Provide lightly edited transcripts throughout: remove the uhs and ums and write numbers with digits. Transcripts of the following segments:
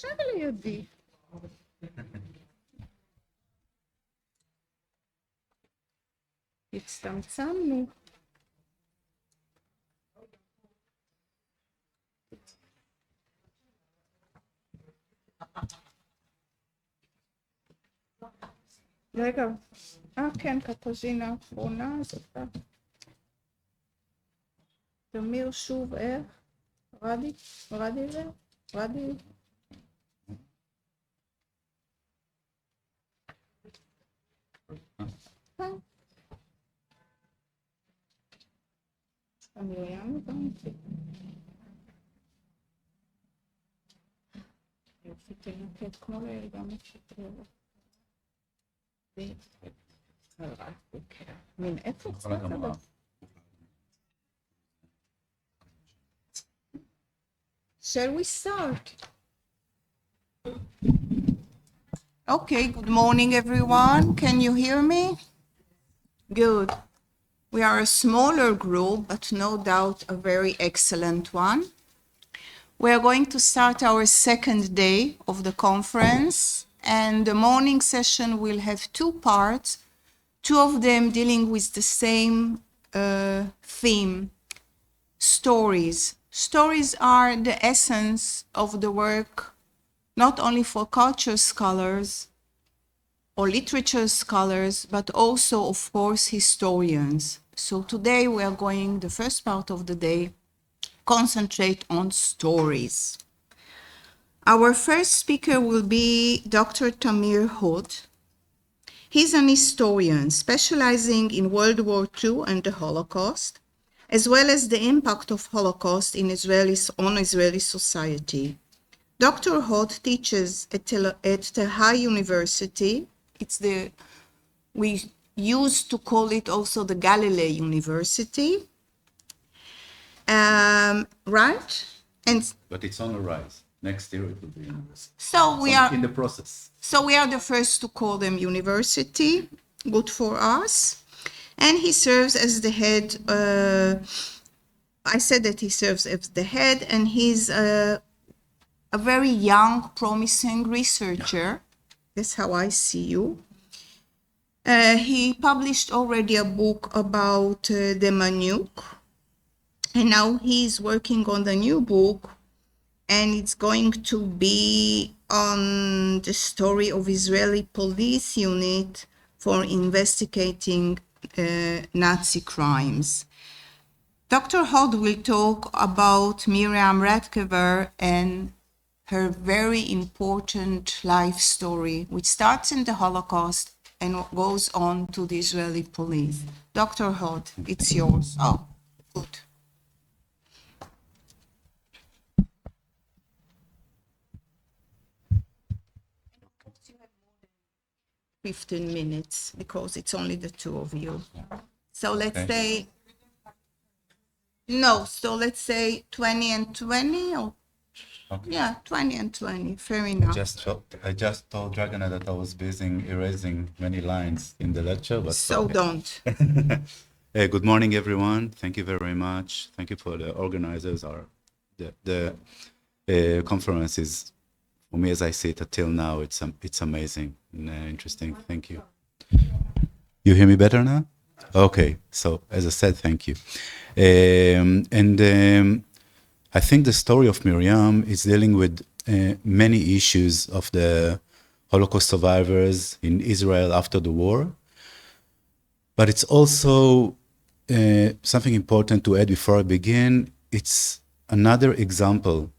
יושב לידי. הצטמצמנו. רגע, כן, קטז'ינה האחרונה, זאת תמיר שוב איך? רדיוור? מרים הבנתי. יופי, תנקד כמו לילדה משתררת. מן איפה קצת הדבר? Shall we start? Okay, good morning everyone. Can you hear me? Good. We are a smaller group, but no doubt a very excellent one. We are going to start our second day of the conference, and the morning session will have two parts, two of them dealing with the same theme, stories. Stories are the essence of the work, not only for culture scholars or literature scholars, but also, of course, historians. So today we are going, the first part of the day, concentrate on stories. Our first speaker will be Dr. Tamir Hod. He's an historian specializing in World War II and the Holocaust, as well as the impact of Holocaust on Israeli society. Dr. Hod teaches at Tel-Hi University. We used to call it also the Galilee University, right? But it's on the rise. Next year it will be university. So we are in the process. So we are the first to call them university. Good for us. And he serves as the head. I said that he serves as the head, and he's a very young, promising researcher. That's how I see you. He published already a book about the Manuk, and now he's working on the new book, and it's going to be on the story of Israeli police unit for investigating Nazi crimes. Dr. Hod will talk about Miriam Radiwker and her very important life story, which starts in the Holocaust and goes on to the Israeli police. Dr. Hod, it's yours. Oh, good. Of course, you have more than 15 minutes because it's only the two of you. So let's say, no, so let's say 20 and 20 or Okay. yeah, 20 and 20, fair enough. I just told Dragana that I was busy erasing many lines in the lecture, but So okay. don't. Good morning, everyone. Thank you very much. Thank you for the organizers. The conference is, for me, as I see it until now, it's amazing and interesting. Thank you. You hear me better now? Okay. So as I said, thank you. I think the story of Miriam is dealing with many issues of the Holocaust survivors in Israel after the war. But it's also something important to add before I begin. It's another example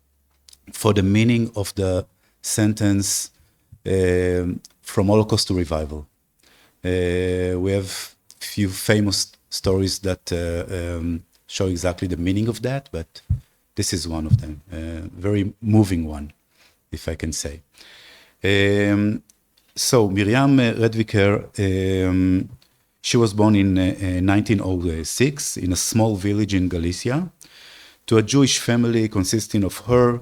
for the meaning of the sentence from Holocaust to revival. We have few famous stories that show exactly the meaning of that, but this is one of them, very moving one, if I can say. So Miriam Radiwker, she was born in 1906 in a small village in Galicia to a Jewish family consisting of her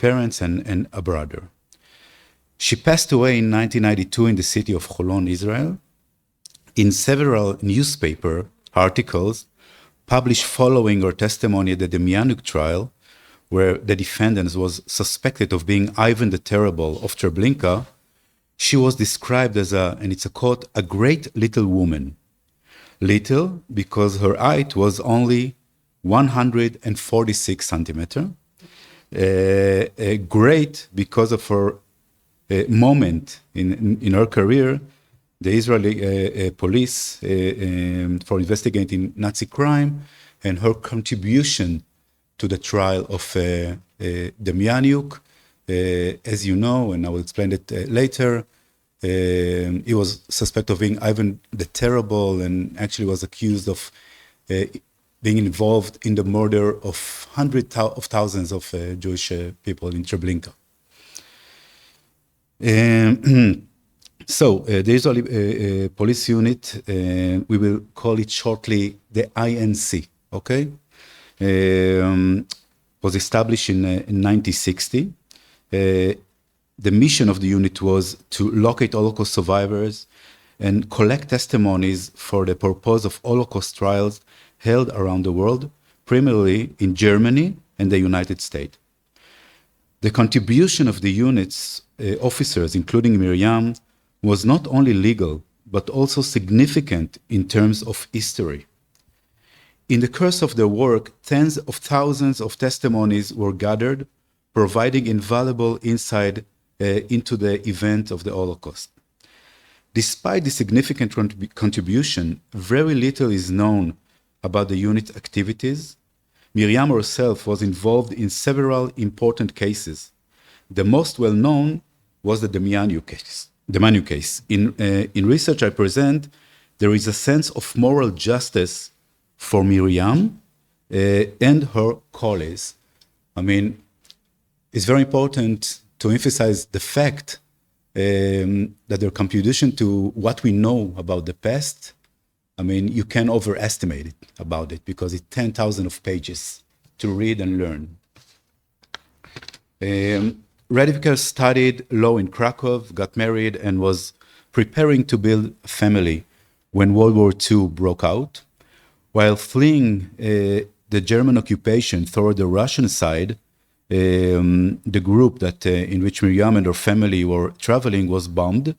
parents and a brother. She passed away in 1992 in the city of Holon, Israel. In several newspaper articles published following her testimony at the Manuk trial where the defendant was suspected of being Ivan the Terrible of Treblinka, she was described as and it's a quote, a great little woman. Little because her height was only 146 centimeter. Great because of her moment in her career, the Israeli police for investigating Nazi crime, and her contribution to the trial of Demjanjuk. As you know, and I will explain it later, he was suspected of being Ivan the Terrible and actually was accused of being involved in the murder of hundreds of thousands of Jewish people in Treblinka. So the Israeli police unit, we will call it shortly the INC, okay? Was established in 1960. The mission of the unit was to locate Holocaust survivors and collect testimonies for the purpose of Holocaust trials held around the world, primarily in Germany and the United States. The contribution of the unit's officers, including Miriam, was not only legal, but also significant in terms of history. In the course of their work, tens of thousands of testimonies were gathered, providing invaluable insight into the event of the Holocaust. Despite the significant contribution, very little is known about the unit's activities. Miriam herself was involved in several important cases. The most well-known was the Demjanjuk case. In research I present, there is a sense of moral justice for Miriam and her colleagues. I mean, it's very important to emphasize the fact that their contribution to what we know about the past, I mean, you can overestimate it about it because it's 10,000 of pages to read and learn. Radiwker studied law in Krakow, got married, and was preparing to build a family when World War II broke out. While fleeing the German occupation toward the Russian side, the group that in which Miriam and her family were traveling was bombed,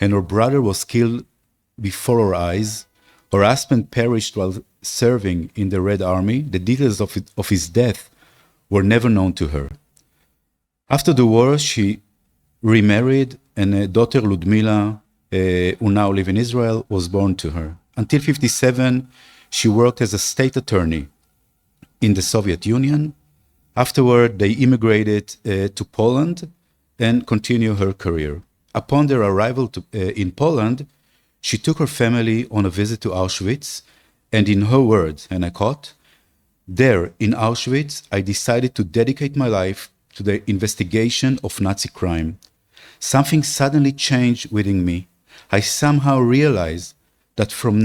and her brother was killed before her eyes. Her husband perished while serving in the Red Army. The details of his death were never known to her. After the war, she remarried, and a daughter, Ludmila, who now lives in Israel, was born to her. Until 1957, she worked as a state attorney in the Soviet Union. Afterward, they immigrated to Poland and continued her career. Upon their arrival in Poland, she took her family on a visit to Auschwitz, and in her words, and I quote, "There, in Auschwitz, I decided to dedicate my life to the investigation of Nazi crime. Something suddenly changed within me. I somehow realized that from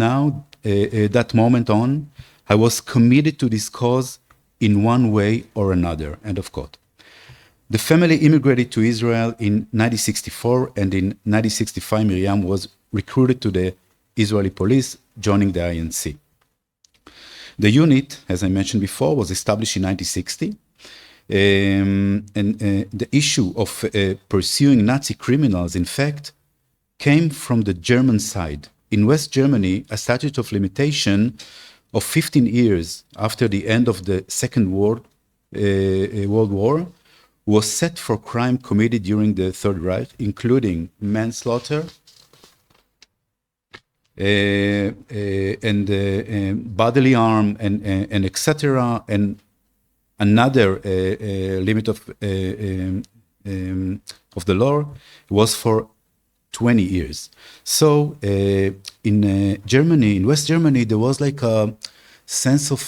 that moment on, I was committed to this cause in one way or another," end of quote. The family immigrated to Israel in 1964, and in 1965, Miriam was recruited to the Israeli police, joining the INC. The unit, as I mentioned before, was established in 1960. The issue of pursuing Nazi criminals, in fact, came from the German side. In West Germany, a statute of limitation of 15 years after the end of the Second World War was set for crime committed during the Third Reich, including manslaughter and bodily harm and etc. And another limit of the law was for 20 years. So in Germany, in West Germany, there was like a sense of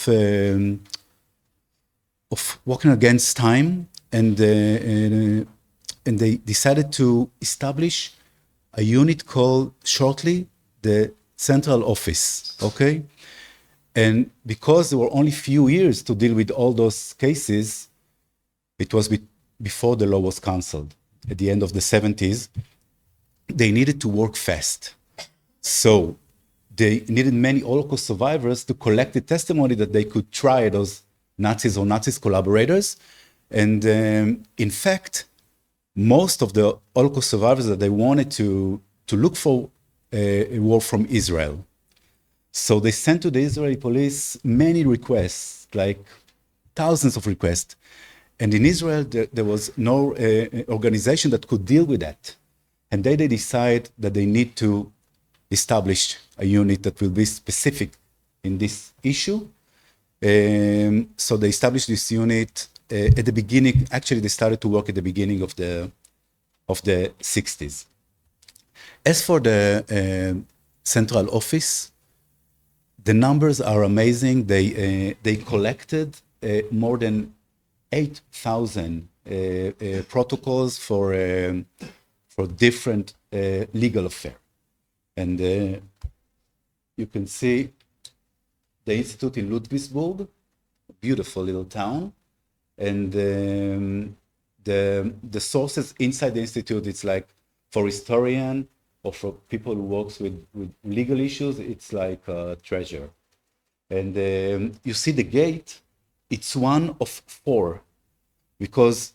walking against time, and they decided to establish a unit called shortly the Central Office, okay? And because there were only few years to deal with all those cases, it was before the law was canceled at the end of the 70s. They needed to work fast. So they needed many Holocaust survivors to collect the testimony that they could try those Nazis or Nazis collaborators. And in fact, most of the Holocaust survivors that they wanted to look for were from Israel. So they sent to the Israeli police many requests, like thousands of requests. And in Israel, there was no organization that could deal with that. And they decide that they need to establish a unit that will be specific in this issue. So they established this unit at the beginning. Actually, they started to work at the beginning of the 60s. As for the central office, the numbers are amazing. They collected more than 8,000 protocols for different legal affairs. And you can see the institute in Ludwigsburg, a beautiful little town. And the sources inside the institute, it's like for historian or for people who works with legal issues, it's like a treasure. And you see the gate, it's one of 4, because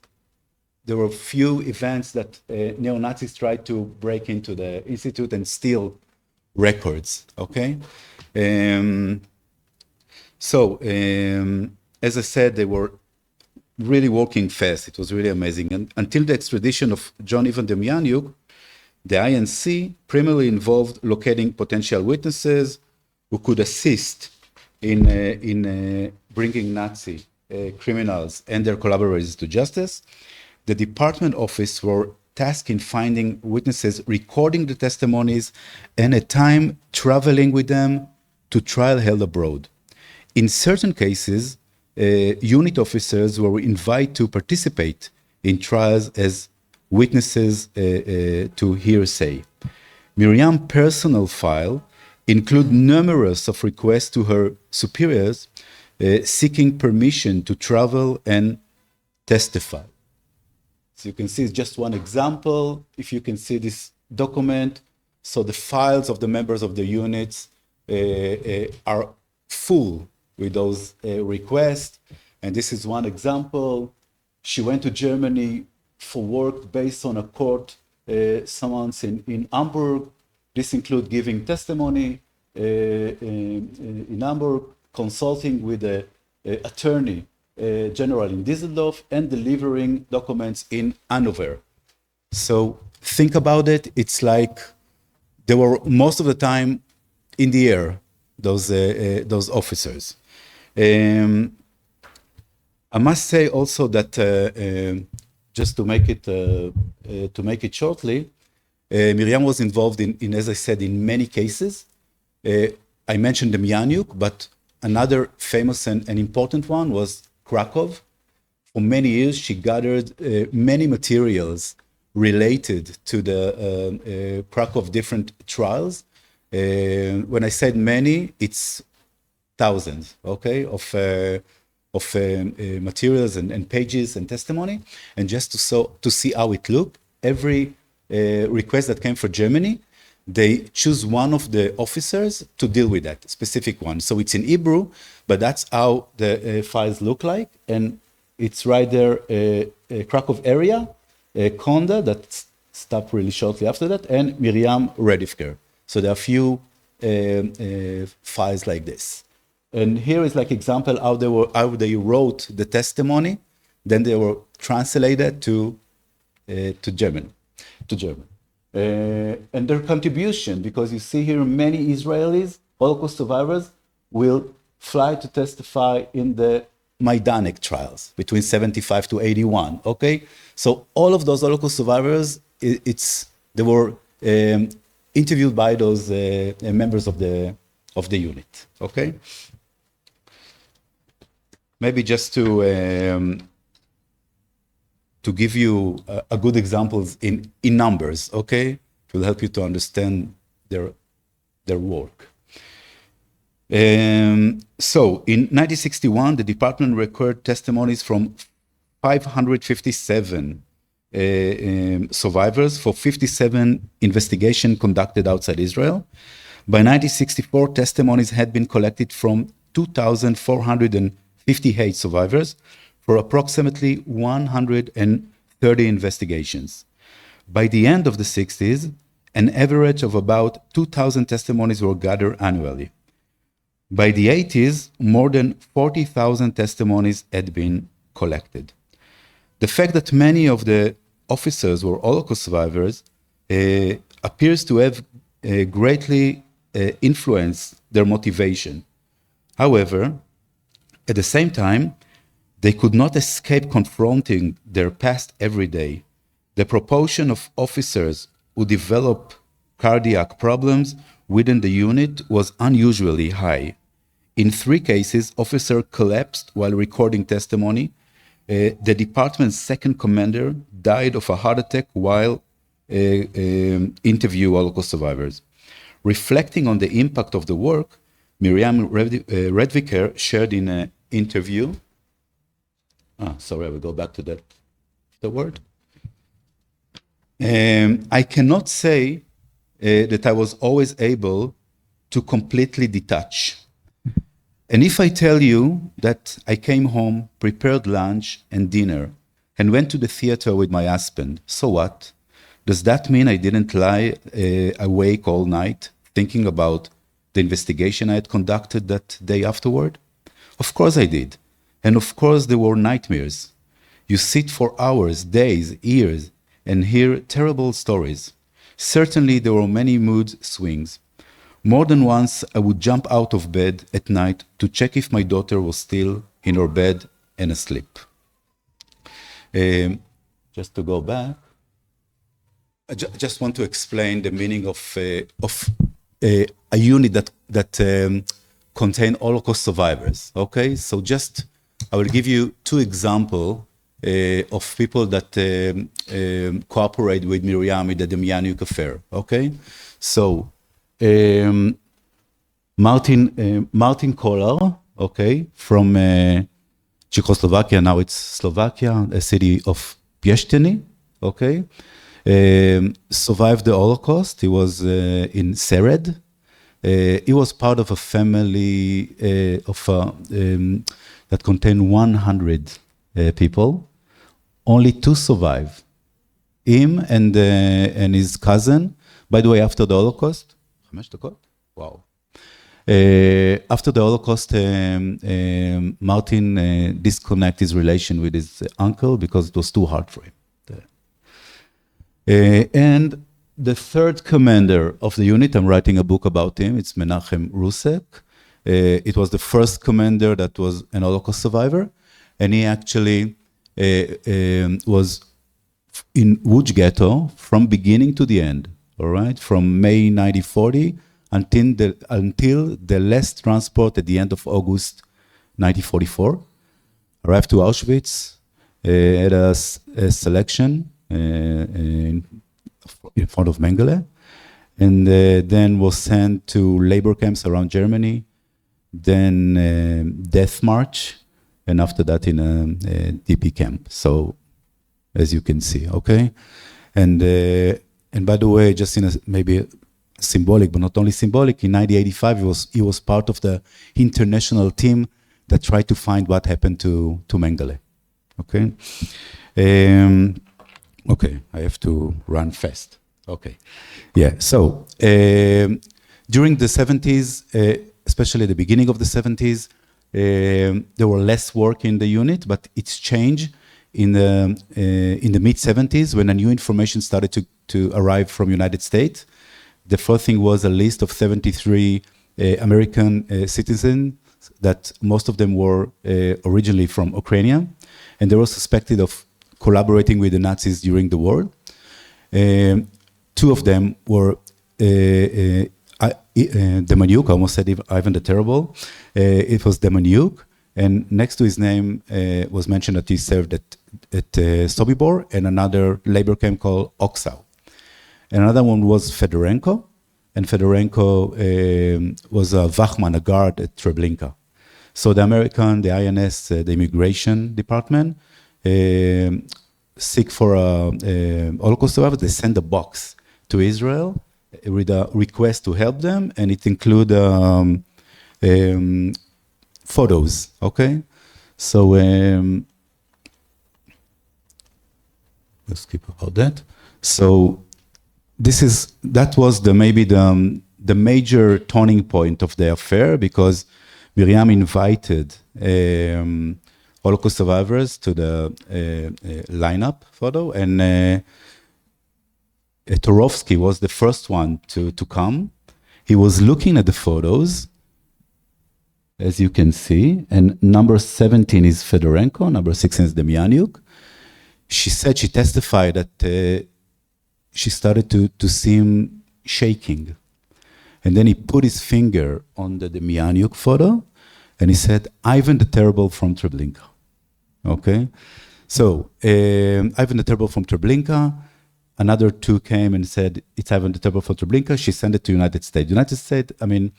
there were few events that neo-Nazis tried to break into the institute and steal records, okay? As I said, they were really working fast. It was really amazing. And until the extradition of John Ivan Demjanjuk, the INC primarily involved locating potential witnesses who could assist in bringing Nazi criminals and their collaborators to justice. The department office were tasked in finding witnesses, recording the testimonies, and at time traveling with them to trial held abroad. In certain cases, unit officers were invited to participate in trials as witnesses to hearsay. Miriam's personal file include numerous of requests to her superiors seeking permission to travel and testify. So you can see it's just one example. If you can see this document, so the files of the members of the units are full with those requests. And this is one example. She went to Germany for work based on a court summons in Hamburg. This includes giving testimony in Hamburg, consulting with the attorney general in Düsseldorf, and delivering documents in Hanover. So think about it. It's like they were most of the time in the air, those officers. I must say also that just to make it shortly, Miriam was involved in, as I said, in many cases. I mentioned the Demjanjuk, but another famous and important one was Krakow. For many years, she gathered many materials related to the Krakow different trials. When I said many, it's thousands, okay, of materials and pages and testimony. And just to see how it looked, every request that came from Germany, they choose one of the officers to deal with that specific one. So it's in Hebrew, but that's how the files look like. And it's right there, Krakow area, Konda, that stopped really shortly after that, and Miriam Radiwker. So there are a few files like this. And here is like example how they wrote the testimony, then they were translated to German. And their contribution, because you see here many Israelis, Holocaust survivors, will fly to testify in the Majdanek trials between 75 to 81, okay? So all of those Holocaust survivors, they were interviewed by those members of the unit, okay? Maybe just to give you a good examples in numbers, okay? It will help you to understand their work. So in 1961, the department recorded testimonies from 557 survivors for 57 investigations conducted outside Israel. By 1964, testimonies had been collected from 2,458 survivors for approximately 130 investigations. By the end of the 60s, an average of about 2,000 testimonies were gathered annually. By the 80s, more than 40,000 testimonies had been collected. The fact that many of the officers were Holocaust survivors appears to have greatly influenced their motivation. However, at the same time, they could not escape confronting their past every day. The proportion of officers who develop cardiac problems within the unit was unusually high. In 3 cases, officer collapsed while recording testimony. The department's second commander died of a heart attack while interviewing Holocaust survivors. Reflecting on the impact of the work, Miriam Radiwker shared in an interview. Sorry, I will go back to the word. I cannot say that I was always able to completely detach. And if I tell you that I came home, prepared lunch and dinner, and went to the theater with my husband, so what? Does that mean I didn't lie awake all night thinking about the investigation I had conducted that day afterward? Of course I did. And of course there were nightmares. You sit for hours, days, years, and hear terrible stories. Certainly there were many mood swings. More than once, I would jump out of bed at night to check if my daughter was still in her bed and asleep. Just to go back, I just want to explain the meaning of a unit that contain Holocaust survivors. Okay, so I will give you 2 examples of people that cooperate with Miriam in the Demjanjuk affair. Okay, so Martin Kolar, okay, from Czechoslovakia, now it's Slovakia, a city of Piešťany, okay, survived the Holocaust. He was in Sered. He was part of a family that contained 100 people. Only 2 survived. Him and his cousin. By the way, after the Holocaust, wow. After the Holocaust, Martin disconnected his relation with his uncle because it was too hard for him. And the 3rd commander of the unit, I'm writing a book about him, it's Menachem Rusek. It was the 1st commander that was an Holocaust survivor, and he actually was in Łódź ghetto from beginning to the end. All right, from May 1940 until the last transport at the end of August 1944. Arrived to Auschwitz, had a selection in front of Mengele, and then was sent to labor camps around Germany, then death march, and after that in a DP camp. So, as you can see, okay? And by the way, just in a maybe symbolic, but not only symbolic, in 1985, he was part of the international team that tried to find what happened to Mengele. Okay? Okay, I have to run fast. Okay. Yeah, so during the 70s, especially at the beginning of the 70s, there were less work in the unit, but it's changed in the mid-70s when a new information started to arrive from United States. The first thing was a list of 73 American citizens that most of them were originally from Ukraine, and they were suspected of collaborating with the Nazis during the war. 2 of them were Demjanjuk, I almost said Ivan the Terrible. It was Demjanjuk, and next to his name was mentioned that he served at Sobibor and another labor camp called Oksau. And another one was Fedorenko, and Fedorenko was a Wachman, a guard at Treblinka. So the American, the INS, the immigration department, seek for Holocaust survivors. They send a box to Israel with a request to help them, and it includes photos, okay? So we'll skip about that. So that was maybe the major turning point of the affair, because Miriam invited Holocaust survivors to the lineup photo, and Torovsky was the first one to come. He was looking at the photos, as you can see, and number 17 is Fedorenko, number 16 is Demjanjuk. She said, she testified that she started to see him shaking. And then he put his finger on the Demjanjuk photo, and he said, Ivan the Terrible from Treblinka. Okay? So, Ivan the Terrible from Treblinka. Another two came and said, it's Ivan the Terrible from Treblinka. She sent it to United States. United States, I mean,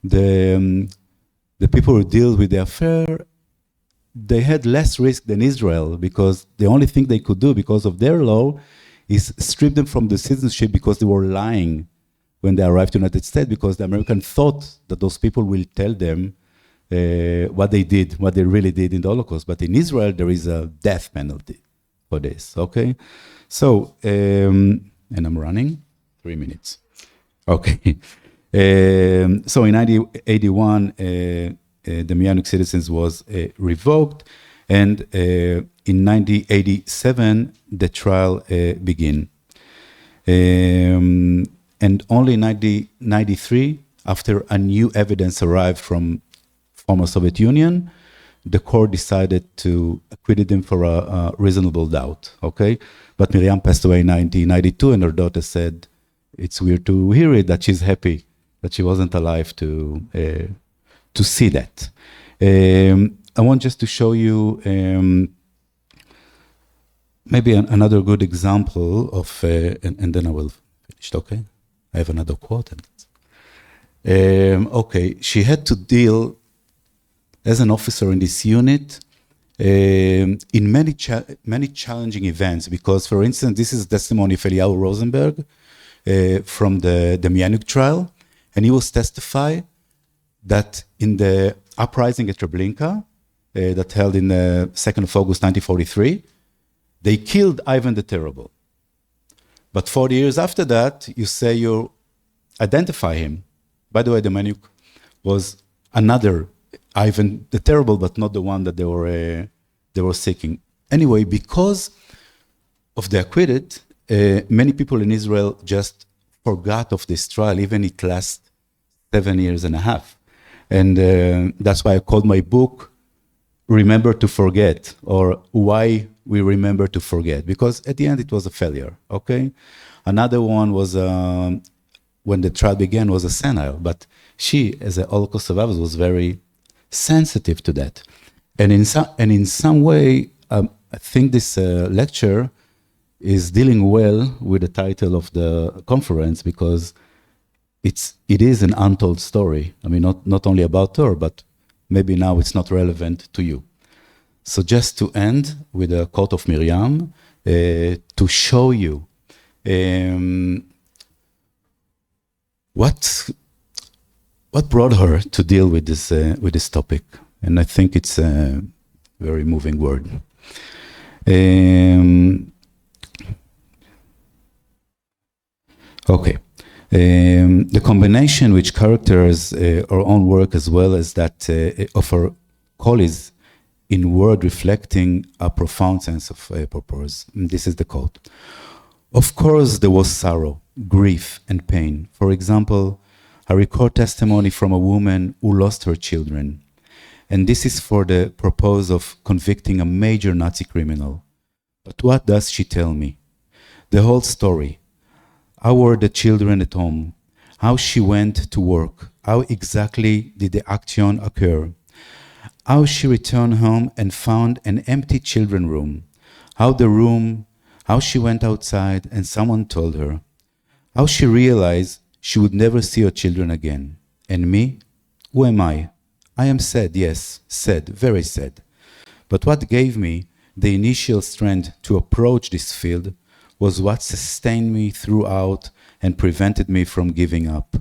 the people who deal with the affair, they had less risk than Israel, because the only thing they could do because of their law is strip them from the citizenship, because they were lying when they arrived to the United States, because the Americans thought that those people will tell them what they did, what they really did in the Holocaust. But in Israel, there is a death penalty for this, okay? So, and I'm running 3 minutes. Okay. So in 1981, the Myanmar citizens was revoked, and in 1987, the trial began. And only in 1993, after a new evidence arrived from former Soviet Union, the court decided to acquit him for a reasonable doubt, okay? But Miriam passed away in 1992, and her daughter said, it's weird to hear it, that she's happy that she wasn't alive to see that. I want just to show you maybe another good example of, and then I will finish, okay? I have another quote. Okay, she had to deal as an officer in this unit in many challenging events, because, for instance, this is testimony of Eliyahu Rosenberg from the Myanmar trial, and he was testify that in the uprising at Treblinka that held in the 2nd of August 1943, they killed Ivan the Terrible. But 40 years after that, you say you identify him. By the way, the Manuk was another Ivan the Terrible, but not the one that they were seeking. Anyway, because of the acquitted, many people in Israel just forgot of this trial, even it lasted 7.5 years. And that's why I called my book Remember to Forget, or Why We Remember to Forget, because at the end it was a failure, okay? Another one was, when the trial began, was a senile, but she, as a Holocaust survivor, was very sensitive to that. And in some way, I think this lecture is dealing well with the title of the conference, because it is an untold story. I mean, not only about her, but maybe now it's not relevant to you. So just to end with a quote of Miriam, to show you what brought her to deal with this topic. And I think it's a very moving word. Okay. The combination which characterizes our own work, as well as that of our colleagues, in word reflecting a profound sense of purpose. And this is the quote. Of course, there was sorrow, grief, and pain. For example, I record testimony from a woman who lost her children. And this is for the purpose of convicting a major Nazi criminal. But what does she tell me? The whole story. How were the children at home? How she went to work? How exactly did the action occur? How she returned home and found an empty children room? How she went outside and someone told her? How she realized she would never see her children again? And me? Who am I? I am sad, yes, sad, very sad. But what gave me the initial strength to approach this field was what sustained me throughout and prevented me from giving up.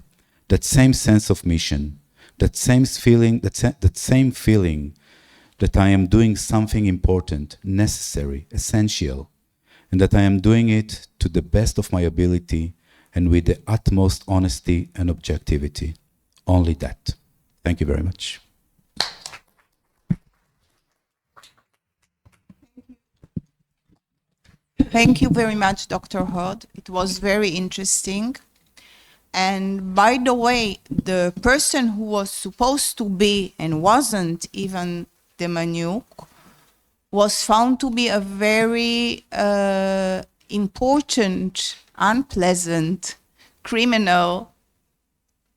That same sense of mission, that same feeling that I am doing something important, necessary, essential. and that I am doing it to the best of my ability and with the utmost honesty and objectivity. Only that. Thank you very much. Thank you very much, Dr. Hod. It was very interesting. And by the way, the person who was supposed to be and wasn't even the Manuk was found to be a very important, unpleasant criminal.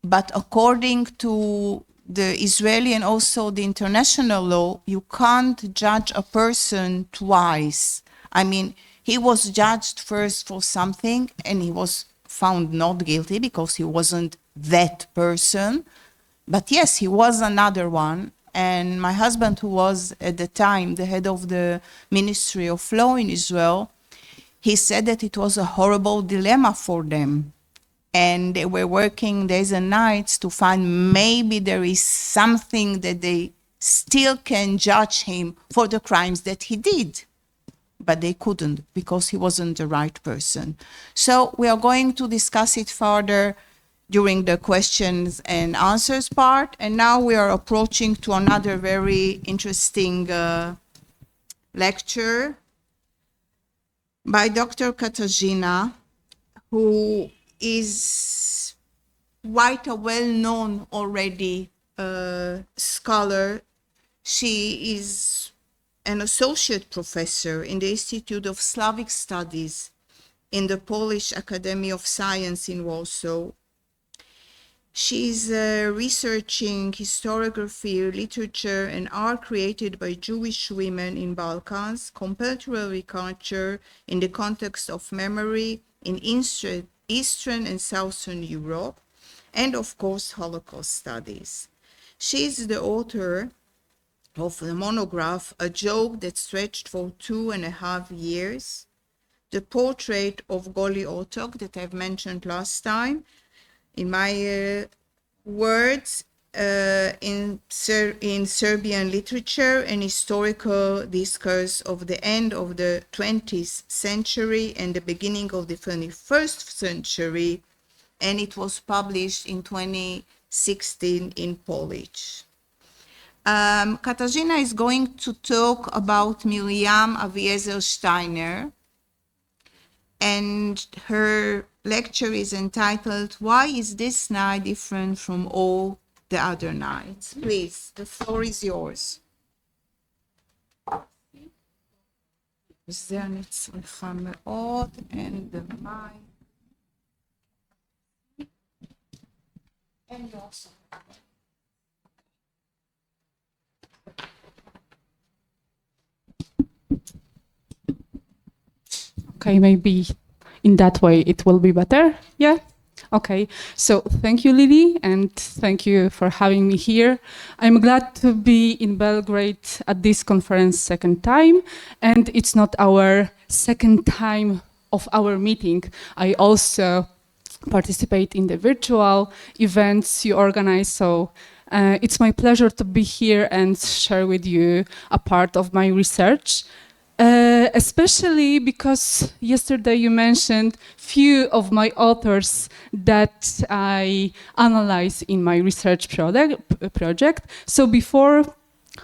But according to the Israeli and also the international law, you can't judge a person twice. I mean, he was judged first for something and he was found not guilty because he wasn't that person. But yes, he was another one. And my husband, who was at the time the head of the Ministry of Law in Israel, he said that it was a horrible dilemma for them. And they were working days and nights to find maybe there is something that they still can judge him for the crimes that he did. But they couldn't because he wasn't the right person. So we are going to discuss it further during the questions and answers part. And now we are approaching to another very interesting lecture by Dr. Katarzyna, who is quite a well-known already scholar. She is an associate professor in the Institute of Slavic Studies in the Polish Academy of Science in Warsaw. She's researching historiography, literature, and art created by Jewish women in Balkans, comparative culture in the context of memory in Eastern and Southern Europe, and of course, Holocaust studies. She's the author of the monograph, A Joke That Stretched for 2.5 years, the portrait of Goli Otok that I've mentioned last time, in my words, in Serbian literature and historical discourse of the end of the 20th century and the beginning of the 21st century, and it was published in 2016 in Polish. Katarzyna is going to talk about Miriam Aviezer Steiner, and her lecture is entitled, Why is this night different from all the other nights? Please, the floor is yours. זה אני צריכה מאוד, and the mic. And also. Okay, maybe in that way it will be better. Yeah? Okay. So thank you, Lily, and thank you for having me here. I'm glad to be in Belgrade at this conference second time, and it's not our second time of our meeting. I also participate in the virtual events you organize, so it's my pleasure to be here and share with you a part of my research. Especially because yesterday you mentioned few of my authors that I analyze in my research project. So before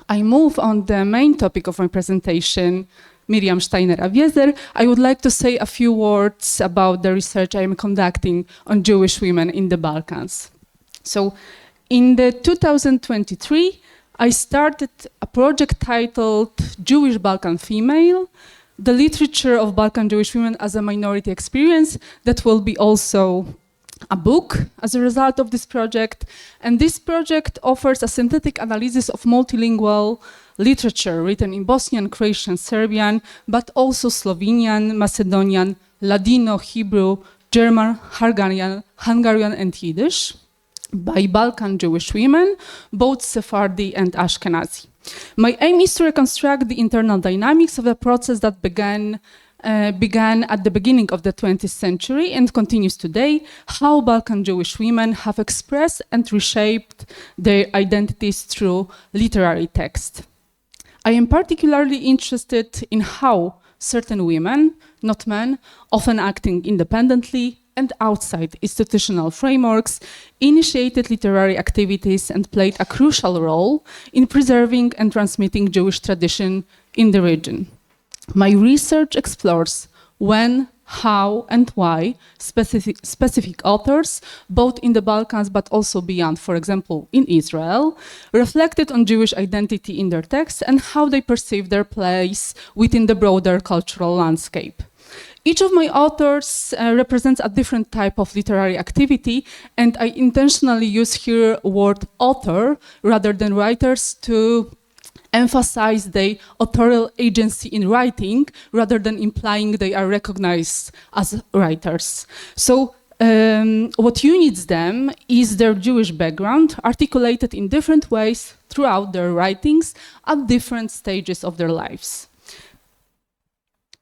I move on the main topic of my presentation, Miriam Steiner Aviezer, I would like to say a few words about the research I am conducting on Jewish women in the Balkans. So in the 2023, I started a project titled Jewish Balkan Female, the literature of Balkan Jewish women as a minority experience, that will be also a book as a result of this project. And this project offers a synthetic analysis of multilingual literature written in Bosnian, Croatian, Serbian, but also Slovenian, Macedonian, Ladino, Hebrew, German, Hungarian, and Yiddish, by Balkan Jewish women, both Sephardi and Ashkenazi. My aim is to reconstruct the internal dynamics of a process that began at the beginning of the 20th century and continues today, how Balkan Jewish women have expressed and reshaped their identities through literary text. I am particularly interested in how certain women, not men, often acting independently and outside institutional frameworks, initiated literary activities and played a crucial role in preserving and transmitting Jewish tradition in the region. My research explores when, how, and why specific authors, both in the Balkans but also beyond, for example, in Israel, reflected on Jewish identity in their texts and how they perceive their place within the broader cultural landscape. Each of my authors represents a different type of literary activity, and I intentionally use here word author rather than writers to emphasize their authorial agency in writing rather than implying they are recognized as writers. So what unites them is their Jewish background, articulated in different ways throughout their writings at different stages of their lives.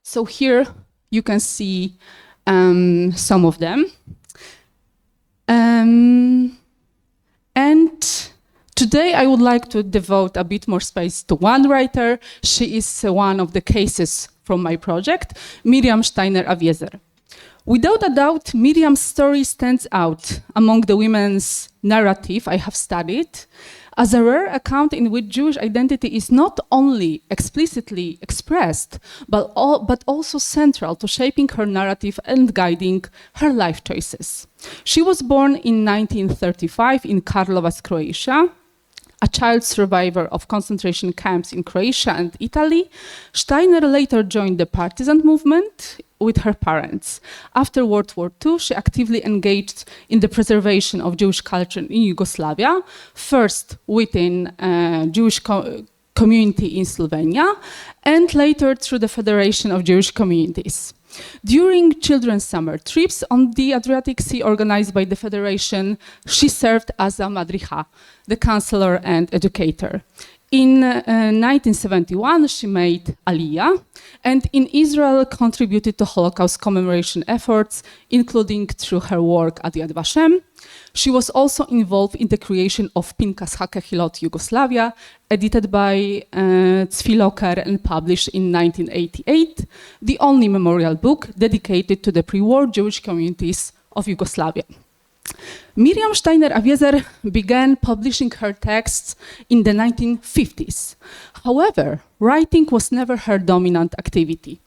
So here you can see some of them. And today I would like to devote a bit more space to one writer. She is one of the cases from my project, Miriam Steiner Aviezer. Without a doubt, Miriam's story stands out among the women's narrative I have studied as a rare account in which Jewish identity is not only explicitly expressed, but also central to shaping her narrative and guiding her life choices. She was born in 1935 in Karlovac, Croatia. A child survivor of concentration camps in Croatia and Italy, Steiner later joined the partisan movement with her parents. After World War II, she actively engaged in the preservation of Jewish culture in Yugoslavia, first within Jewish community in Slovenia, and later through the Federation of Jewish Communities. During children's summer trips on the Adriatic Sea organized by the Federation, she served as a madricha, the counselor and educator. In 1971, she made Aliyah, and in Israel contributed to Holocaust commemoration efforts, including through her work at Yad Vashem. She was also involved in the creation of Pinkas HaKehilot Yugoslavia, edited by Tzviloker and published in 1988, the only memorial book dedicated to the pre-war Jewish communities of Yugoslavia. Miriam Steiner Aviezer began publishing her texts in the 1950s. However, writing was never her dominant activity,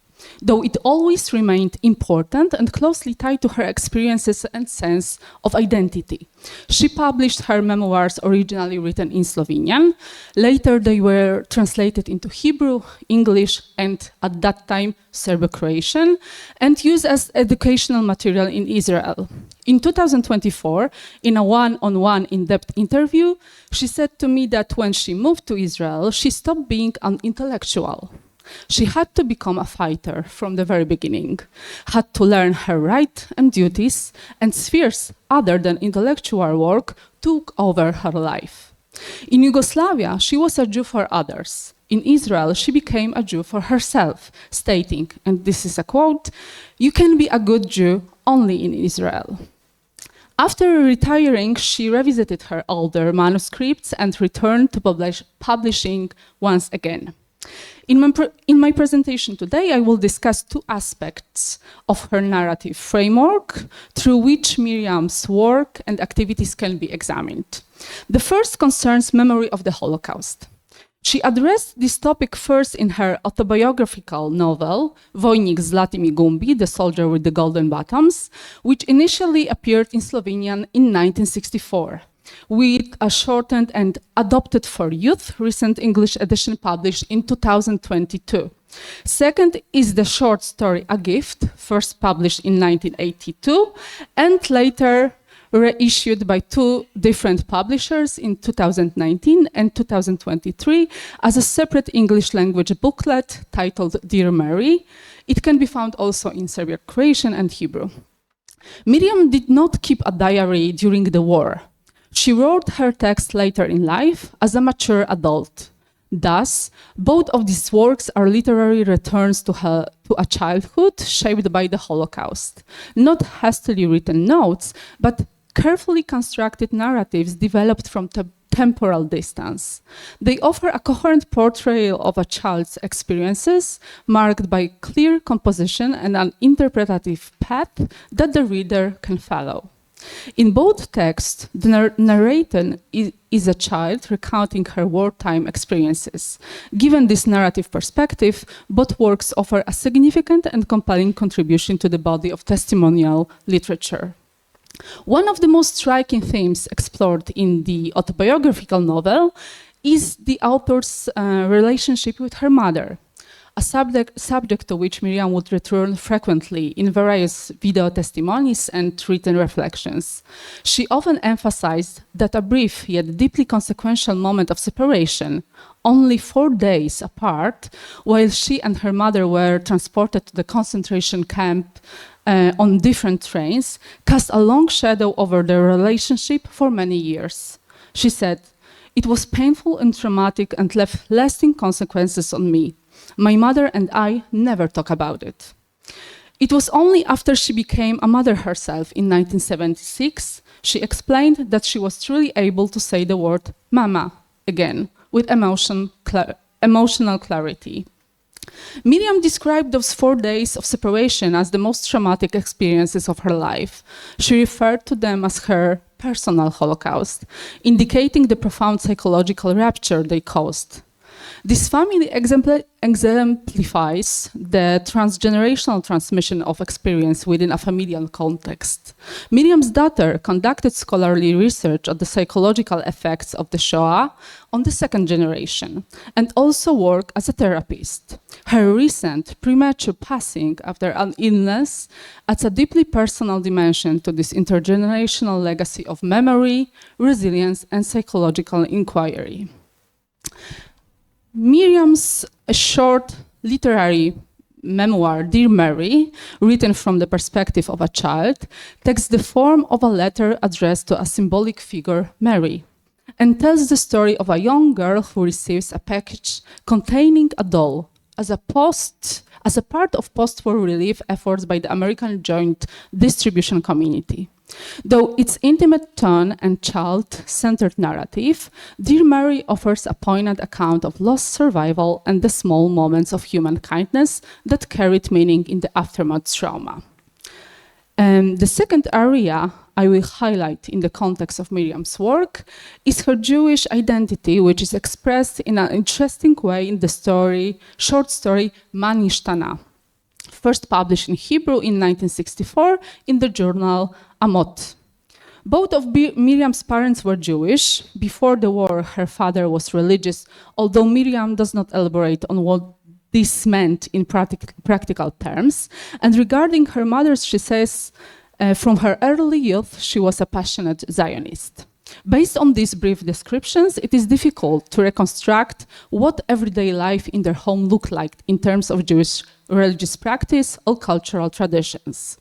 though it always remained important and closely tied to her experiences and sense of identity. She published her memoirs originally written in Slovenian. Later they were translated into Hebrew, English, and at that time Serbo-Croatian, and used as educational material in Israel. In 2024, in a one-on-one in-depth interview, she said to me that when she moved to Israel, she stopped being an intellectual. She had to become a fighter from the very beginning, had to learn her rights and duties, and spheres other than intellectual work took over her life. In Yugoslavia, she was a Jew for others. In Israel, she became a Jew for herself, stating, and this is a quote, "You can be a good Jew only in Israel." After retiring, she revisited her older manuscripts and returned to publishing once again. In my presentation today, I will discuss two aspects of her narrative framework through which Miriam's work and activities can be examined. The first concerns memory of the Holocaust. She addressed this topic first in her autobiographical novel, Wojnik z zlatymi gumbi, The Soldier with the Golden Bottoms, which initially appeared in Slovenian in 1964. With a shortened and adopted for youth recent English edition published in 2022. Second is the short story A Gift, first published in 1982 and later reissued by two different publishers in 2019 and 2023 as a separate English language booklet titled Dear Mary. It can be found also in Serbian, Croatian and Hebrew. Miriam did not keep a diary during the war. She wrote her text later in life as a mature adult. Thus, both of these works are literary returns to a childhood shaped by the Holocaust. Not hastily written notes, but carefully constructed narratives developed from temporal distance. They offer a coherent portrayal of a child's experiences, marked by clear composition and an interpretative path that the reader can follow. In both texts, the narrator is a child recounting her wartime experiences. Given this narrative perspective, both works offer a significant and compelling contribution to the body of testimonial literature. One of the most striking themes explored in the autobiographical novel is the author's relationship with her mother, a subject to which Miriam would return frequently in various video testimonies and written reflections. She often emphasized that a brief yet deeply consequential moment of separation, only 4 days apart, while she and her mother were transported to the concentration camp on different trains, cast a long shadow over their relationship for many years. She said, "It was painful and traumatic and left lasting consequences on me. My mother and I never talk about it." It was only after she became a mother herself in 1976, she explained that she was truly able to say the word "mama" again, with emotional clarity. Miriam described those 4 days of separation as the most traumatic experiences of her life. She referred to them as her personal Holocaust, indicating the profound psychological rupture they caused. This family exemplifies the transgenerational transmission of experience within a familial context. Miriam's daughter conducted scholarly research on the psychological effects of the Shoah on the second generation, and also worked as a therapist. Her recent premature passing after an illness adds a deeply personal dimension to this intergenerational legacy of memory, resilience, and psychological inquiry. Miriam's short literary memoir, Dear Mary, written from the perspective of a child, takes the form of a letter addressed to a symbolic figure, Mary, and tells the story of a young girl who receives a package containing a doll as a part of post-war relief efforts by the American Joint Distribution Community. Though its intimate tone and child-centered narrative, Dear Mary offers a poignant account of lost survival and the small moments of human kindness that carried meaning in the aftermath trauma. The second area I will highlight in the context of Miriam's work is her Jewish identity, which is expressed in an interesting way in the short story Ma Nishtana, first published in Hebrew in 1964 in the journal Amot. Both of Miriam's parents were Jewish. Before the war, her father was religious, although Miriam does not elaborate on what this meant in practical terms. And regarding her mother, she says, from her early youth, she was a passionate Zionist. Based on these brief descriptions, it is difficult to reconstruct what everyday life in their home looked like in terms of Jewish religious practice or cultural traditions.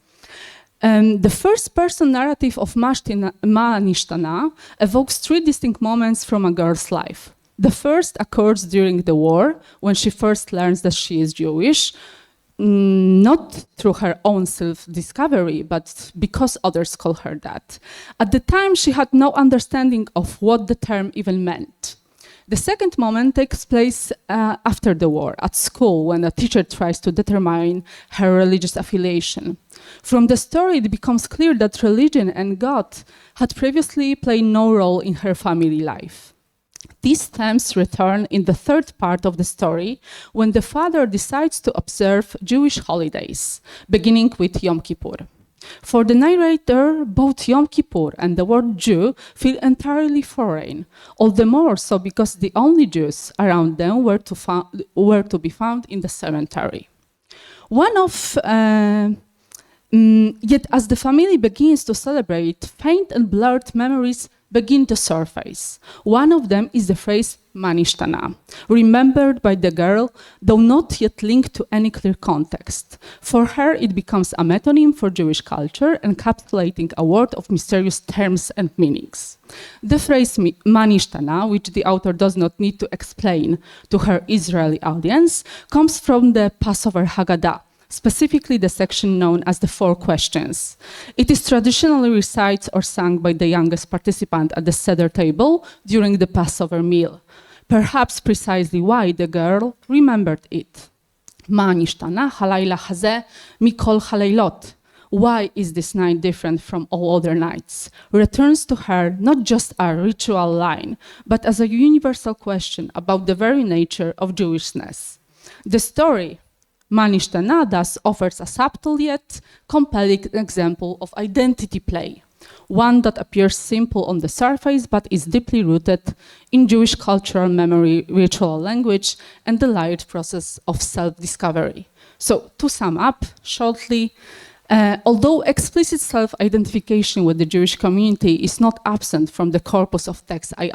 The first-person narrative of Ma Nishtana evokes 3 distinct moments from a girl's life. The first occurs during the war, when she first learns that she is Jewish, not through her own self-discovery, but because others call her that. At the time, she had no understanding of what the term even meant. The second moment takes place after the war, at school, when a teacher tries to determine her religious affiliation. From the story, it becomes clear that religion and God had previously played no role in her family life. These themes return in the third part of the story, when the father decides to observe Jewish holidays, beginning with Yom Kippur. For the narrator, both Yom Kippur and the word Jew feel entirely foreign, all the more so because the only Jews around them were to be found in the cemetery. Yet as the family begins to celebrate, faint and blurred memories begin to surface. One of them is the phrase Ma Nishtana, remembered by the girl, though not yet linked to any clear context. For her, it becomes a metonym for Jewish culture, encapsulating a world of mysterious terms and meanings. The phrase Ma Nishtana, which the author does not need to explain to her Israeli audience, comes from the Passover Haggadah, specifically the section known as the 4 questions. It is traditionally recited or sung by the youngest participant at the Seder table during the Passover meal. Perhaps precisely why the girl remembered it. Ma nishtana halayla hazeh mikol halaylot. Why is this night different from all other nights? Returns to her not just a ritual line, but as a universal question about the very nature of Jewishness. The story, Ma nishtana, thus offers a subtle yet compelling example of identity play, one that appears simple on the surface but is deeply rooted in Jewish cultural memory, ritual language, and the layered process of self-discovery. So, to sum up shortly, although explicit self-identification with the Jewish community is not absent from the corpus of texts I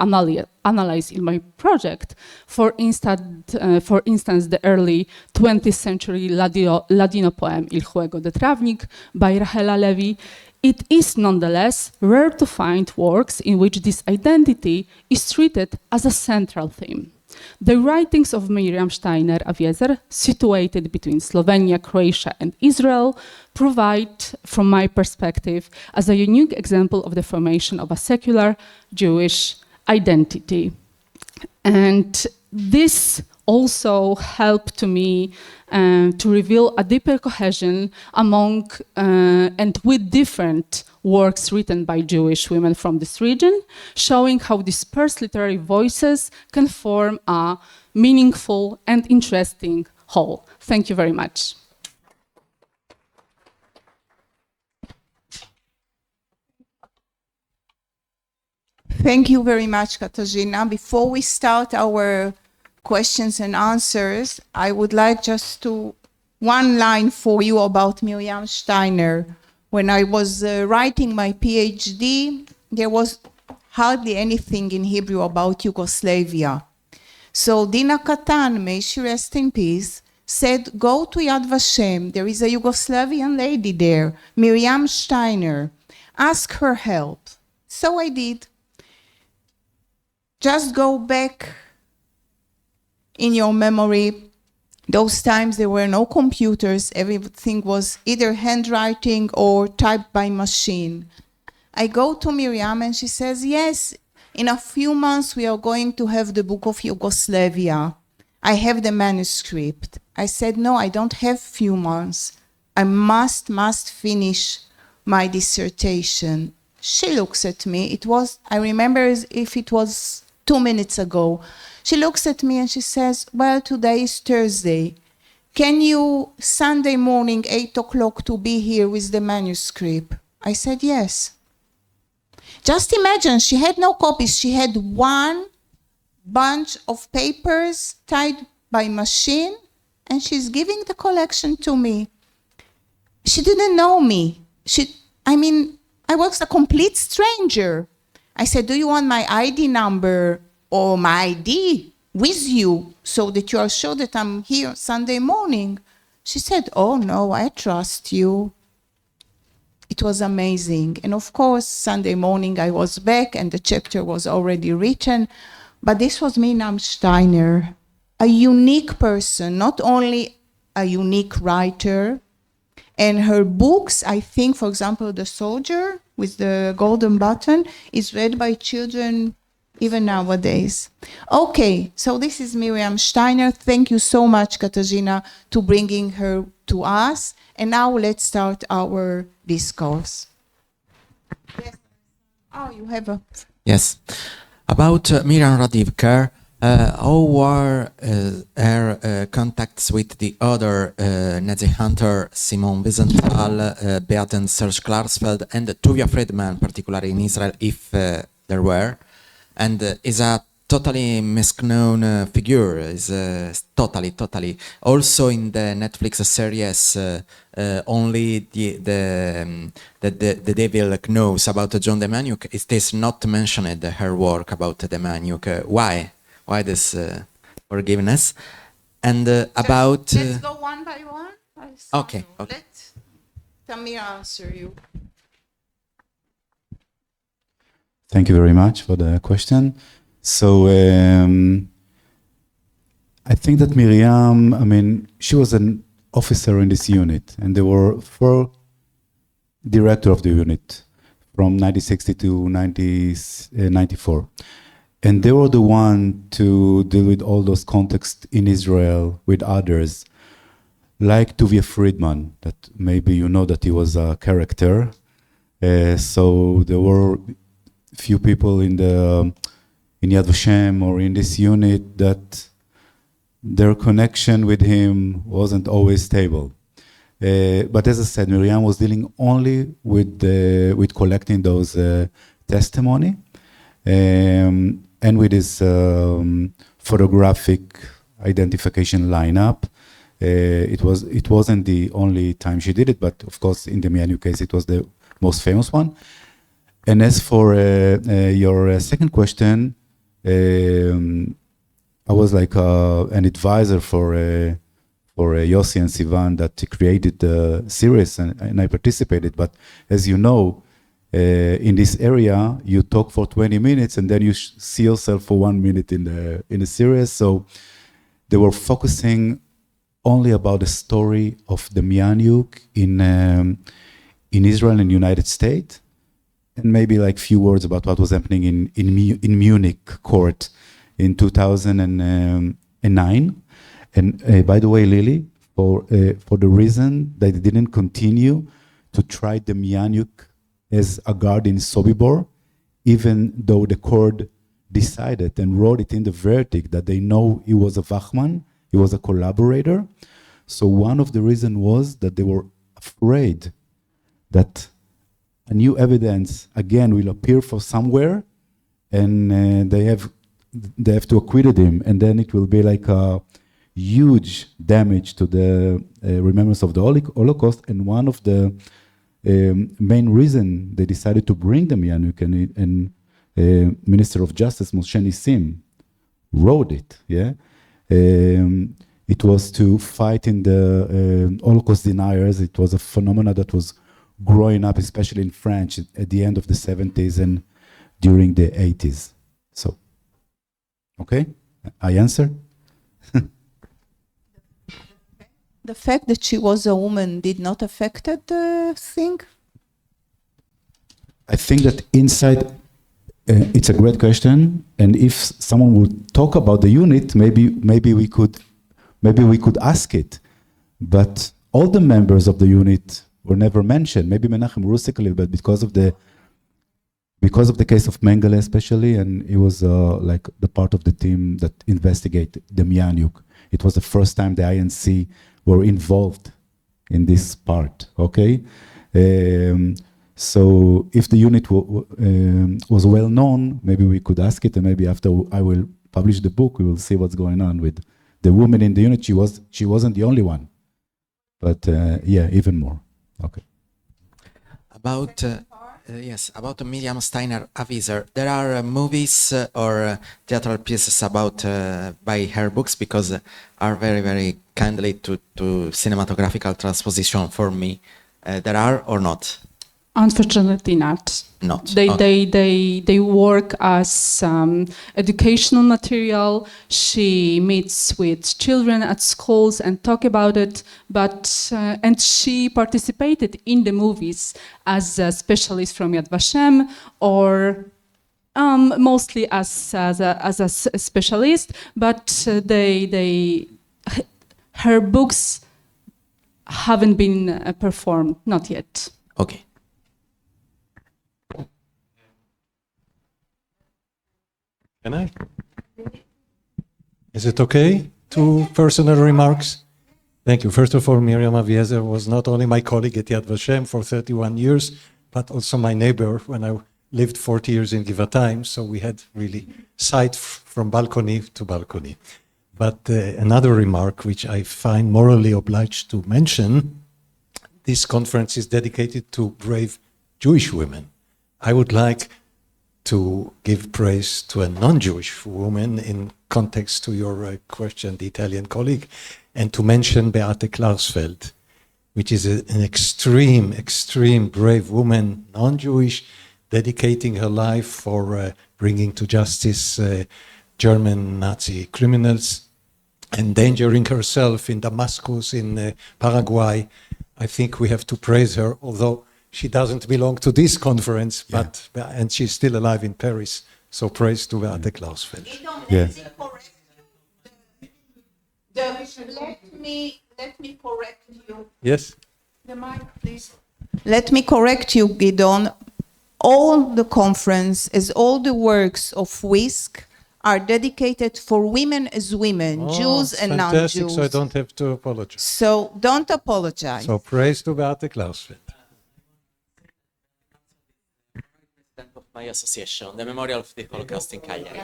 analyze in my project, for instance, the early 20th century Ladino poem Il Juego de Travnik by Rahela Levi, it is nonetheless rare to find works in which this identity is treated as a central theme. The writings of Miriam Steiner Aviezer, situated between Slovenia, Croatia, and Israel, provide, from my perspective, as a unique example of the formation of a secular Jewish identity. And this also helped to me to reveal a deeper cohesion among and with different works written by Jewish women from this region, showing how dispersed literary voices can form a meaningful and interesting whole. Thank you very much. Thank you very much, Katarzyna. Before we start our questions and answers, I would like just to one line for you about Miriam Steiner. When I was writing my PhD, there was hardly anything in Hebrew about Yugoslavia. So Dina Katan, may she rest in peace, said, go to Yad Vashem, there is a Yugoslavian lady there, Miriam Steiner, ask her help. So I did. Just go back in your memory. Those times there were no computers, everything was either handwriting or typed by machine. I go to Miriam and she says, yes, in a few months we are going to have the book of Yugoslavia. I have the manuscript. I said, no, I don't have few months. I must finish my dissertation. She looks at me, I remember as if it was 2 minutes ago. She looks at me and she says, well, today is Thursday. Can you, Sunday morning, 8 o'clock, to be here with the manuscript? I said, yes. Just imagine, she had no copies. She had one bunch of papers typed by machine, and she's giving the collection to me. She didn't know me. I was a complete stranger. I said, do you want my ID number or my ID with you so that you are sure that I'm here Sunday morning? She said, oh no, I trust you. It was amazing. And of course, Sunday morning I was back and the chapter was already written. But this was Miriam Steiner, a unique person, not only a unique writer. And her books, I think, for example, The Soldier with the golden button is read by children even nowadays. Okay, so this is Miriam Steiner. Thank you so much, Katarzyna, to bringing her to us. And now let's start our discourse. Yes. Oh, you have a... Yes. About Miriam Radiwker, how were her contacts with the other Nazi hunter, Simon Wiesenthal, Beaten Serge Klarsfeld, and Tuvia Friedman, particularly in Israel, if there were? And is a totally misknown figure, is totally. Also in the Netflix series, only the devil knows about John Demjanjuk. It is not mentioned her work about Demjanjuk. Why? Why this forgiveness? And about... Let's go one by one. Okay. Let Tamir answer you. Thank you very much for the question. So I think that Miriam, she was officer in this unit, and there were 4 director of the unit from 1960 to 1994. And they were the one to deal with all those contexts in Israel with others, like Tuvia Friedman, that maybe you know that he was a character. So there were few people in Yad Vashem or in this unit that their connection with him wasn't always stable. But as I said, Miriam was dealing only with collecting those testimony and with his photographic identification lineup. It wasn't the only time she did it, but of course in the Mianu case it was the most famous one. And as for your second question, I was like an advisor for Yossi and Sivan that created the series, and I participated. But as you know, in this area, you talk for 20 minutes and then you see yourself for 1 minute in the series. So they were focusing only about the story of the Mianyuk in Israel and United States, and maybe like few words about what was happening in Munich court in 2009. And by the way, Lily, for the reason that they didn't continue to try the Mianyuk as a guard in Sobibor, even though the court decided and wrote it in the verdict that they know he was a Wachman, he was a collaborator. So one of the reasons was that they were afraid that a new evidence again will appear for somewhere, and they have to acquit him, and then it will be like a huge damage to the remembrance of the Holocaust. And one of the main reason they decided to bring the Mianuk and Minister of Justice Moshe Nissim wrote it. Yeah, it was to fight in the Holocaust deniers. It was a phenomenon that was growing up, especially in France, at the end of the 70s and during the 80s. So, okay, I answered. The fact that she was a woman did not affect the thing? I think that inside, it's a great question, and if someone would talk about the unit, maybe we could ask it. But all the members of the unit were never mentioned. Maybe Menachem Rusik a little bit because of the case of Mengele especially, and he was like the part of the team that investigated the Mianyuk. It was the first time the INC were involved in this part, okay? So if the unit was well known, maybe we could ask it, and maybe after I will publish the book, we will see what's going on with the woman in the unit. She wasn't the only one, but yeah, even more. Okay. About about Miriam Steiner Aviezer. There are movies or theatrical pieces about by her books, because are very, very kindly to cinematographical transposition for me. There are or not? Unfortunately not. Not. They work as educational material. She meets with children at schools and talk about it, but and she participated in the movies as a specialist from Yad Vashem, or mostly as a specialist. But her books haven't been performed, not yet. Okay. Can I? Is it okay? 2 personal remarks? Thank you. First of all, Miriam Aviezer was not only my colleague at Yad Vashem for 31 years, but also my neighbor when I lived 40 years in Givatayim, so we had really sight from balcony to balcony. But another remark, which I find morally obliged to mention, this conference is dedicated to brave Jewish women. I would like to give praise to a non-Jewish woman in context to your question, the Italian colleague, and to mention Beate Klarsfeld, which is an extreme brave woman, non-Jewish, dedicating her life for bringing to justice German Nazi criminals. endangering herself in Damascus, in Paraguay. I think we have to praise her, although she doesn't belong to this conference, and she's still alive in Paris. So praise to Beate Klausfeld. Yeah. Let me correct you. Yes? The mic, please. Let me correct you, Gidon. All the conferences, all the works of WISC are dedicated for women as women, Jews and fantastic, non-Jews. so I don't have to apologize. So don't apologize. So praise to Beate Klausfeld. Of my association, the Memorial of the Holocaust in Cagliari.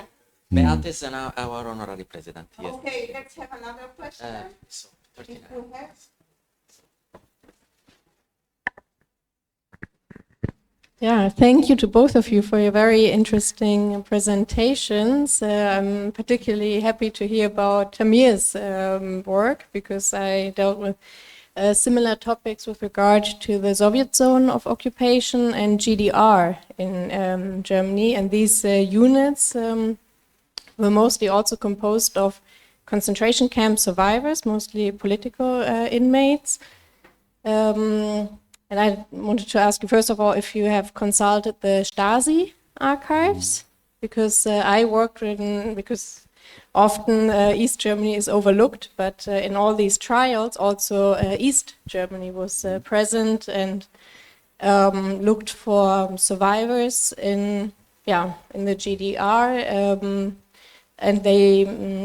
Beate is our honorary president. Yes. Okay, let's have another question. So, If 39. we have. Yeah, thank you to both of you for your very interesting presentations. I'm particularly happy to hear about Tamir's work, because I dealt with similar topics with regard to the Soviet zone of occupation and GDR in Germany. And these units were mostly also composed of concentration camp survivors, mostly political inmates. And I wanted to ask you, first of all, if you have consulted the Stasi archives, because I worked because often East Germany is overlooked, but in all these trials, also East Germany was present and looked for survivors in the GDR, and they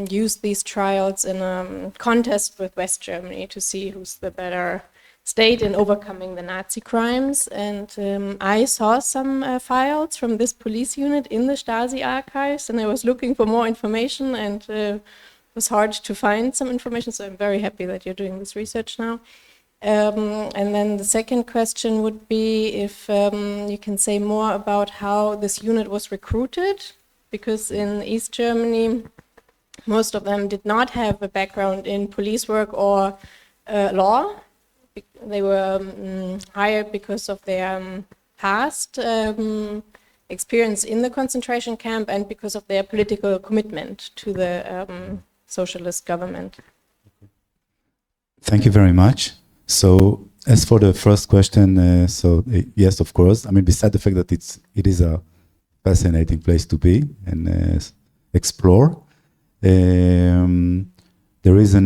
used these trials in a contest with West Germany to see who's the better state in overcoming the Nazi crimes. And I saw some files from this police unit in the Stasi archives, and I was looking for more information, and it was hard to find some information, so I'm very happy that you're doing this research now. And then the second question would be if you can say more about how this unit was recruited, because in East Germany, most of them did not have a background in police work or law. They were hired because of their past experience in the concentration camp and because of their political commitment to the socialist government. Thank you very much. So, as for the first question, yes, of course. I mean, beside the fact that it is a fascinating place to be and explore, there is a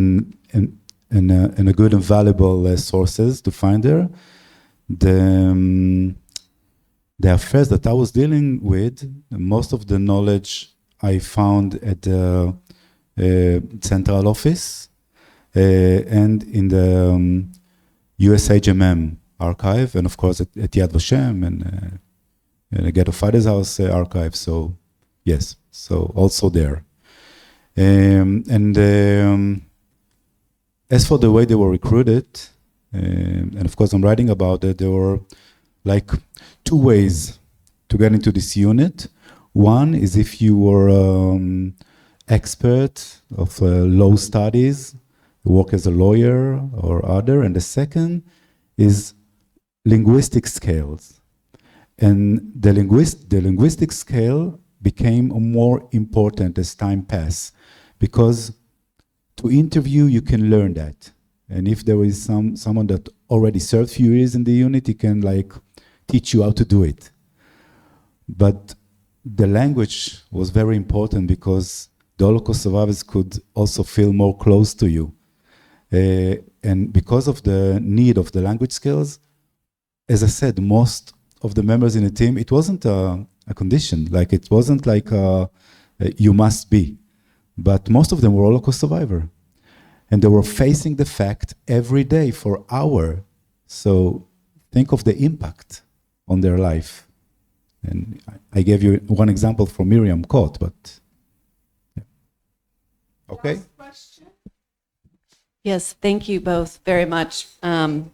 good and valuable sources to find there. The affairs that I was dealing with, most of the knowledge I found at the central office and in the USHMM archive, and of course at Yad Vashem and the Ghetto Father's House archive. So yes, so also there. As for the way they were recruited, and of course I'm writing about it, there were like two ways to get into this unit. One is if you were expert of law studies, work as a lawyer or other, and the second is linguistic scales. And the linguistic scale became more important as time passed, because to interview, you can learn that. And if there is someone that already served few years in the unit, he can like teach you how to do it. But the language was very important because the Holocaust survivors could also feel more close to you. And because of the need of the language skills, as I said, most of the members in the team, it wasn't a condition. Like it wasn't like you must be. But most of them were Holocaust survivors. And they were facing the fact every day for hours. So think of the impact on their life. And I gave you one example from Miriam caught, but yeah. Okay. Last question. Yes, thank you both very much. Any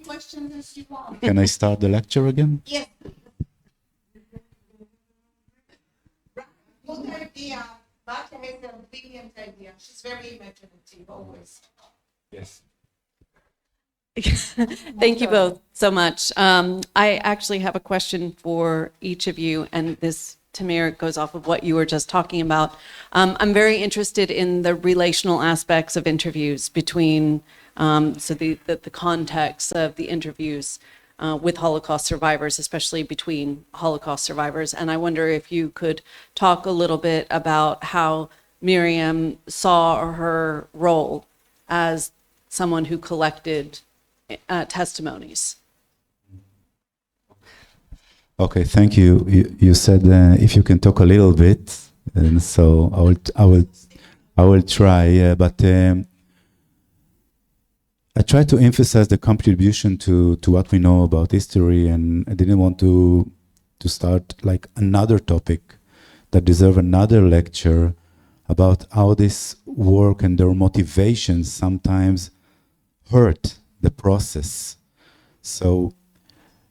questions as you want? Can I start the lecture again? Yes. Good idea. Bata has a brilliant idea. She's very imaginative, always. Yes. Thank you both so much. I actually have a question for each of you, and this, Tamir, goes off of what you were just talking about. I'm very interested in the relational aspects of interviews between, so the context of the interviews with Holocaust survivors, especially between Holocaust survivors. And I wonder if you could talk a little bit about how Miriam saw her role as someone who collected testimonies. Okay, thank you. You said if you can talk a little bit, and so I will try. But I try to emphasize the contribution to what we know about history, and I didn't want to start like another topic that deserve another lecture about how this work and their motivations sometimes hurt the process. So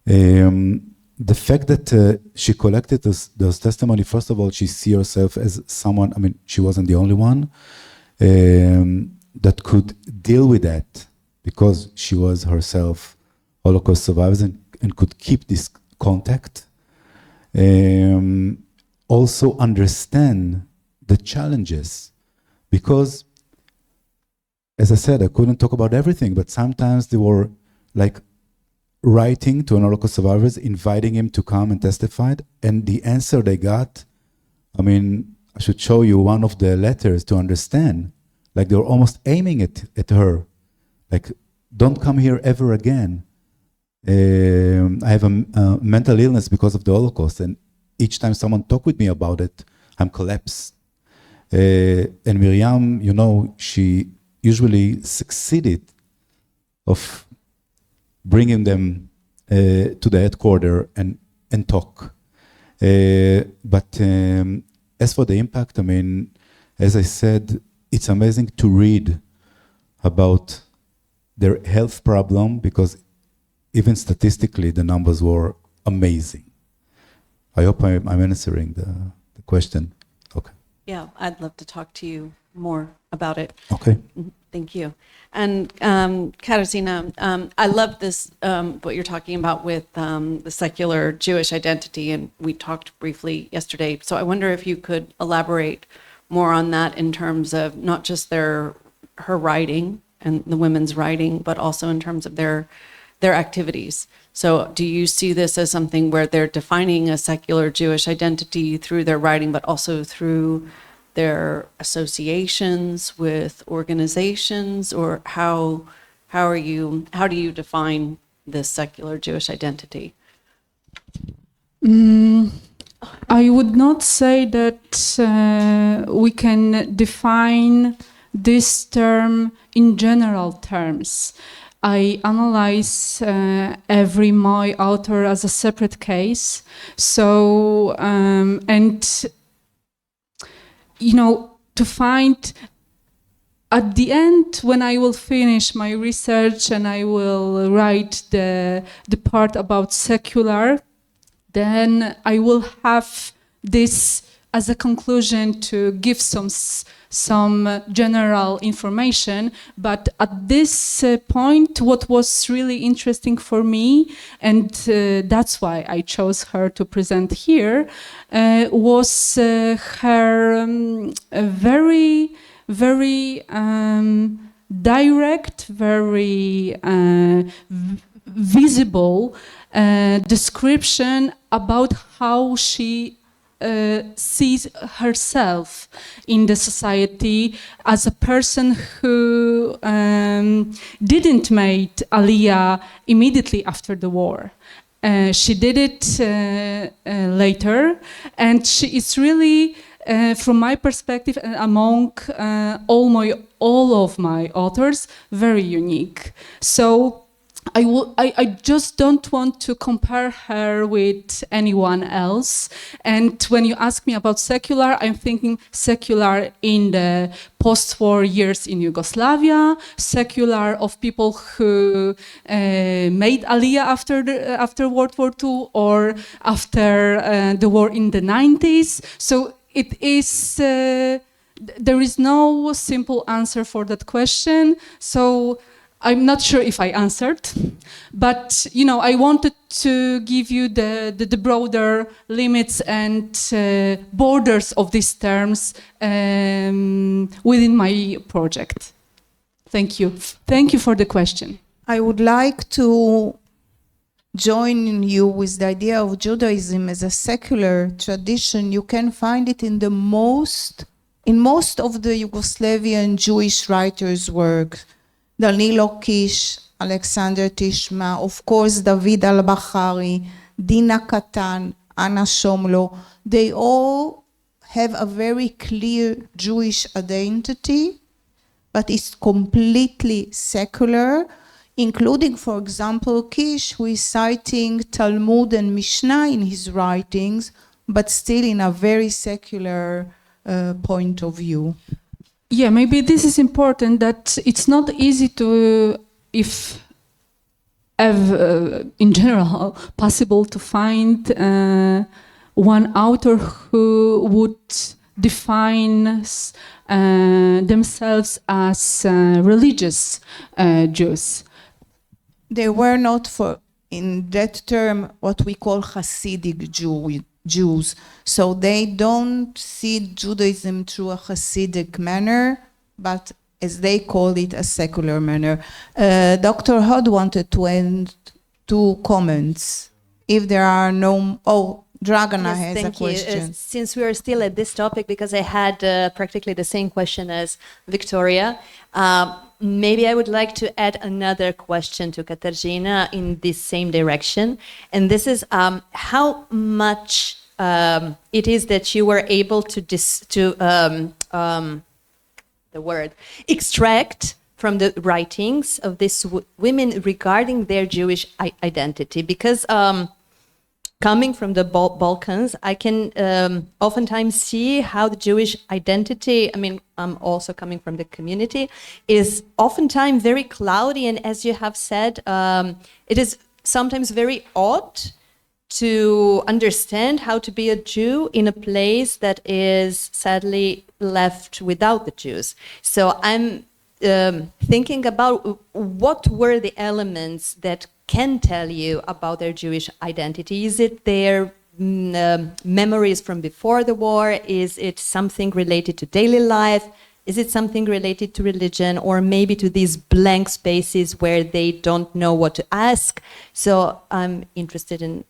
the fact that she collected those testimony, first of all, she see herself as someone, I mean, she wasn't the only one that could deal with that because she was herself Holocaust survivor and could keep this contact. Also understand the challenges because, as I said, I couldn't talk about everything, but sometimes they were like writing to an Holocaust survivors, inviting him to come and testify, and the answer they got, I mean, I should show you one of the letters to understand, like they were almost aiming at her, like, don't come here ever again. I have a mental illness because of the Holocaust, and each time someone talk with me about it, I'm collapsed. And Miriam, you know, she usually succeeded of bringing them to the headquarters and talk. But as for the impact, I mean, as I said, it's amazing to read about their health problem because even statistically, the numbers were amazing. I hope I'm answering the question. Okay. Yeah, I'd love to talk to you more about it. Okay. Thank you. And Katarzyna, I love this, what you're talking about with the secular Jewish identity, and we talked briefly yesterday. So I wonder if you could elaborate more on that in terms of not just her writing and the women's writing, but also in terms of their activities. So do you see this as something where they're defining a secular Jewish identity through their writing, but also through their associations with organizations, or how do you define this secular Jewish identity? I would not say that we can define this term in general terms. I analyze every my author as a separate case. So, and you know, to find at the end when I will finish my research and I will write the part about secular, then I will have this as a conclusion to give some general information. But at this point, what was really interesting for me, and that's why I chose her to present here, was her very, very direct, very visible description about how she sees herself in the society as a person who didn't make Aliyah immediately after the war. She did it later, and she is really, from my perspective and among all of my authors, very unique. So I just don't want to compare her with anyone else. And when you ask me about secular, I'm thinking secular in the post-war years in Yugoslavia, secular of people who made Aliyah after World War II or after the war in the 90s. So it is, there is no simple answer for that question. So I'm not sure if I answered, but I wanted to give you the broader limits and borders of these terms within my project. Thank you. Thank you for the question. I would like to join you with the idea of Judaism as a secular tradition. You can find it in most of the Yugoslavian Jewish writers' work. Danilo Kish, Alexander Tishma, of course David al-Bakhari, Dina Katan, Anna Shomlo. They all have a very clear Jewish identity, but it's completely secular, including, for example, Kish, who is citing Talmud and Mishnah in his writings, but still in a very secular point of view. Yeah, maybe this is important, that it's not easy to, in general, possible to find one author who would define themselves as religious Jews. They were not, in that term, what we call Hasidic Jews. So they don't see Judaism through a Hasidic manner, but as they call it, a secular manner. Dr. Hod wanted to end 2 comments. If there are no... Oh, Dragana has a question. Since we are still at this topic, because I had practically the same question as Victoria, maybe I would like to add another question to Katarzyna in this same direction. And this is how much it is that you were able to extract from the writings of these women regarding their Jewish identity. Because coming from the Balkans, I can oftentimes see how the Jewish identity, I'm also coming from the community, is oftentimes very cloudy. And as you have said, it is sometimes very odd to understand how to be a Jew in a place that is sadly left without the Jews. So I'm thinking about what were the elements that can tell you about their Jewish identity. Is it their memories from before the war? Is it something related to daily life? Is it something related to religion, or maybe to these blank spaces where they don't know what to ask? So I'm interested in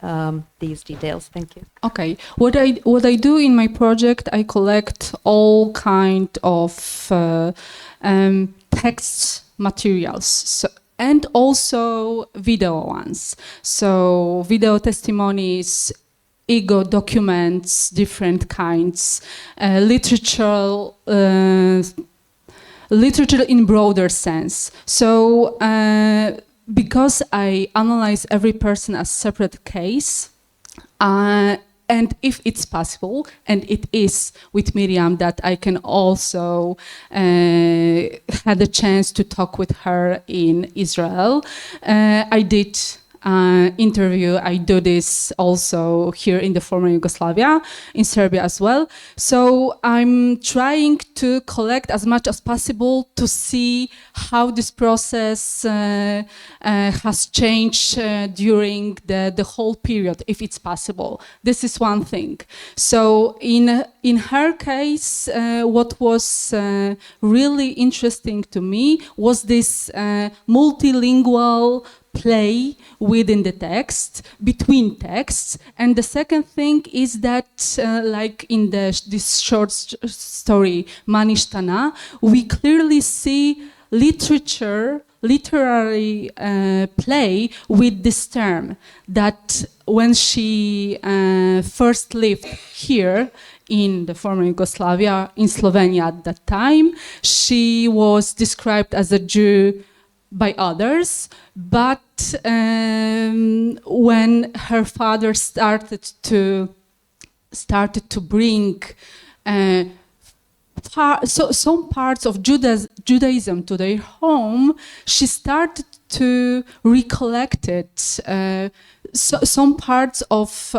these details. Thank you. Okay, what I do in my project, I collect all kind of text materials, and also video ones. So video testimonies, ego documents, different kinds, literature in broader sense. So because I analyze every person as separate case, and if it's possible, and it is with Miriam, that I can also had a chance to talk with her in Israel. I did interview. I do this also here in the former Yugoslavia, in Serbia as well. So I'm trying to collect as much as possible to see how this process has changed during the whole period, if it's possible. This is one thing. So in her case, what was really interesting to me was this multilingual play within the text, between texts. And the second thing is that, like in this short story, Manishtana, we clearly see literary play with this term, that when she first lived here in the former Yugoslavia, in Slovenia at that time, she was described as a Jew by others, but when her father started to bring some parts of Judaism to their home, she started to recollect it. Some parts of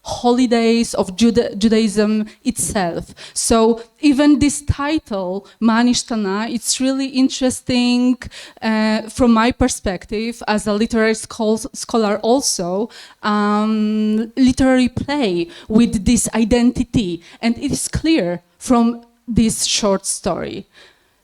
holidays of Judaism itself. So even this title, Manishtana, it's really interesting from my perspective as a literary scholar also, literary play with this identity. And it is clear from this short story.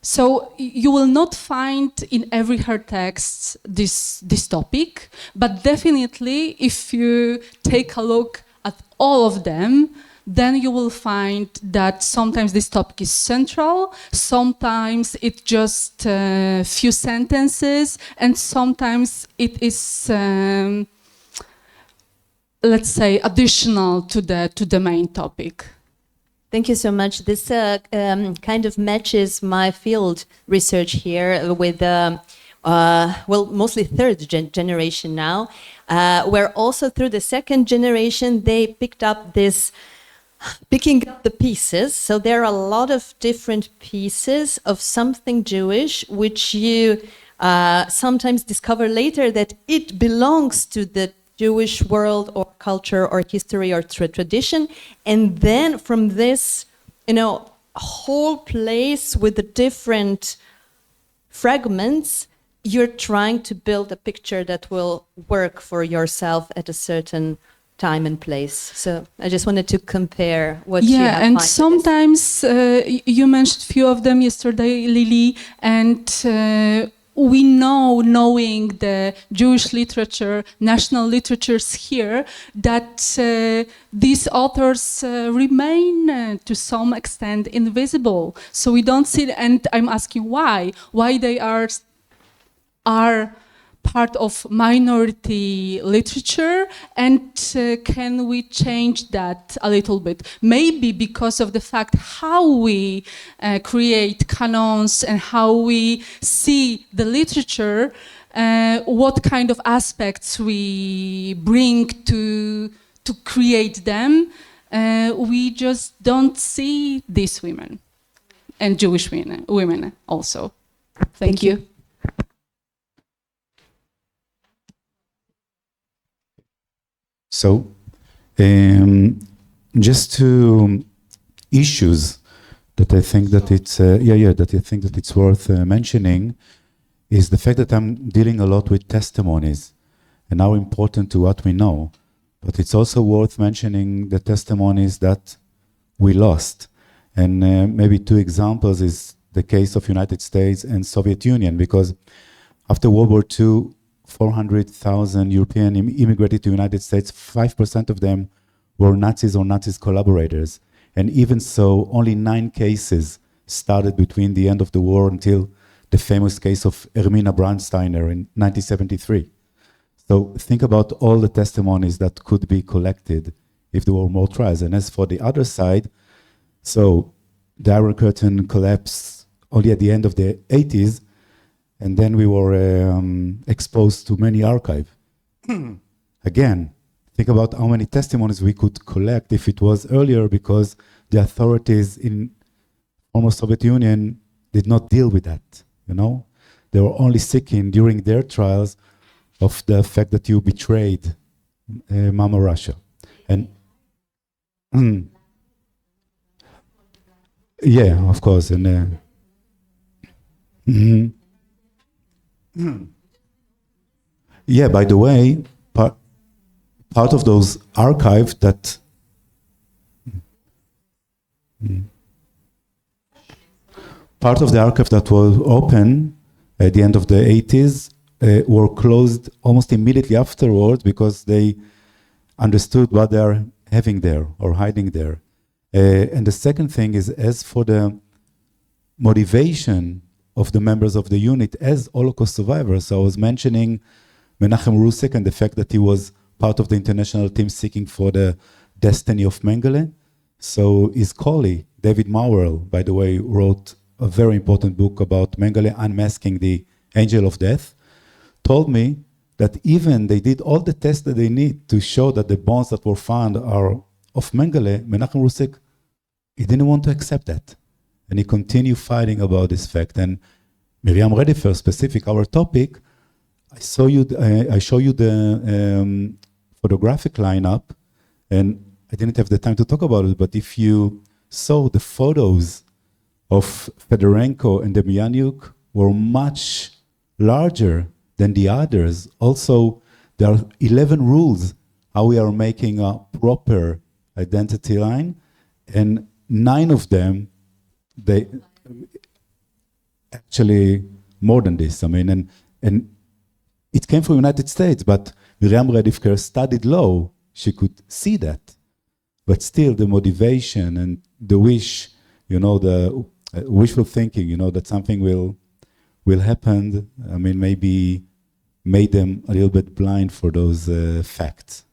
So you will not find in every her text this topic, but definitely if you take a look at all of them, then you will find that sometimes this topic is central, sometimes it's just a few sentences, and sometimes it is, let's say, additional to the main topic. Thank you so much. This kind of matches my field research here with, well, mostly third generation now, where also through the second generation, they picked up this, picking up the pieces. So there are a lot of different pieces of something Jewish, which you sometimes discover later that it belongs to the Jewish world or culture or history or tradition. And then from this, whole place with the different fragments, you're trying to build a picture that will work for yourself at a certain time and place. So I just wanted to compare what you have. Yeah, and sometimes you mentioned a few of them yesterday, Lily, and we know, knowing the Jewish literature, national literatures here, that these authors remain to some extent invisible. So we don't see, and I'm asking why they are part of minority literature, and can we change that a little bit? Maybe because of the fact how we create canons and how we see the literature, what kind of aspects we bring to create them, we just don't see these women and Jewish women also. Thank you. So, just to issues that I think that it's worth mentioning is the fact that I'm dealing a lot with testimonies and how important to what we know. But it's also worth mentioning the testimonies that we lost. And maybe two examples is the case of United States and Soviet Union, because after World War II, 400,000 European immigrated to the United States. 5% of them were Nazis or Nazis collaborators. And even so, only 9 cases started between the end of the war until the famous case of Ermina Steiner in 1973. So think about all the testimonies that could be collected if there were more trials. And as for the other side, so the Iron Curtain collapsed only at the end of the 80s, and then we were exposed to many archives. Again, think about how many testimonies we could collect if it was earlier, because the authorities in former Soviet Union did not deal with that, They were only seeking during their trials of the fact that you betrayed Mama Russia. And yeah, of course. And yeah, by the way, part of those archives that part of the archive that was open at the end of the 80s were closed almost immediately afterwards because they understood what they are having there or hiding there. And the second thing is, as for the motivation of the members of the unit as Holocaust survivors. So I was mentioning Menachem Rusek and the fact that he was part of the international team seeking for the destiny of Mengele. So his colleague, David Maurer, by the way, wrote a very important book about Mengele unmasking the angel of death, told me that even they did all the tests that they need to show that the bones that were found are of Mengele, Menachem Rusek, he didn't want to accept that. And he continued fighting about this fact. And Miriam Radiwker, specific our topic, I show you the photographic lineup, and I didn't have the time to talk about it, but if you saw the photos of Fedorenko and Demjanjuk were much larger than the others. Also, there are 11 rules how we are making a proper identity line, and 9 of them, they actually more than this. I mean, and it came from the United States, but Miriam Radiwker studied law. She could see that. But still, the motivation and the wish, you know, the wishful thinking, you know, that something will happen, I mean, maybe made them a little bit blind for those facts.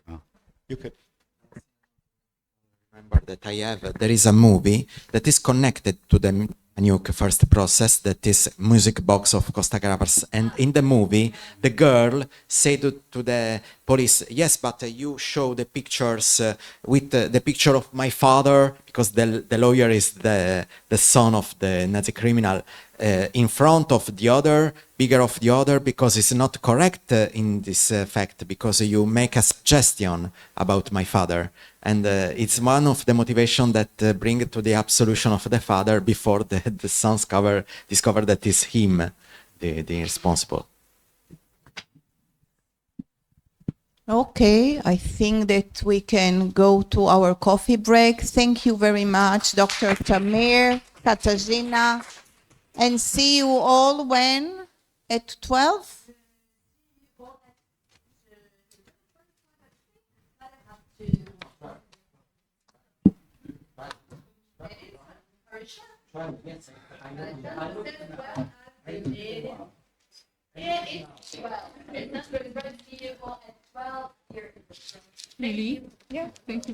Yeah. You could. Remember that there is a movie that is connected to the Nuke first process, that is Music Box of Costa Gavras, and in the movie the girl said to the police, yes, but you show the pictures with the picture of my father, because the lawyer is the son of the Nazi criminal, in front of the other, bigger of the other, because it's not correct in this fact, because you make a suggestion about my father. And it's one of the motivation that bring to the absolution of the father before the sons discover that it's him, the responsible. Okay, I think that we can go to our coffee break. Thank you very much, Dr. Tamir, Katarzyna, and see you all when? At 12? Lily? Yeah, thank you very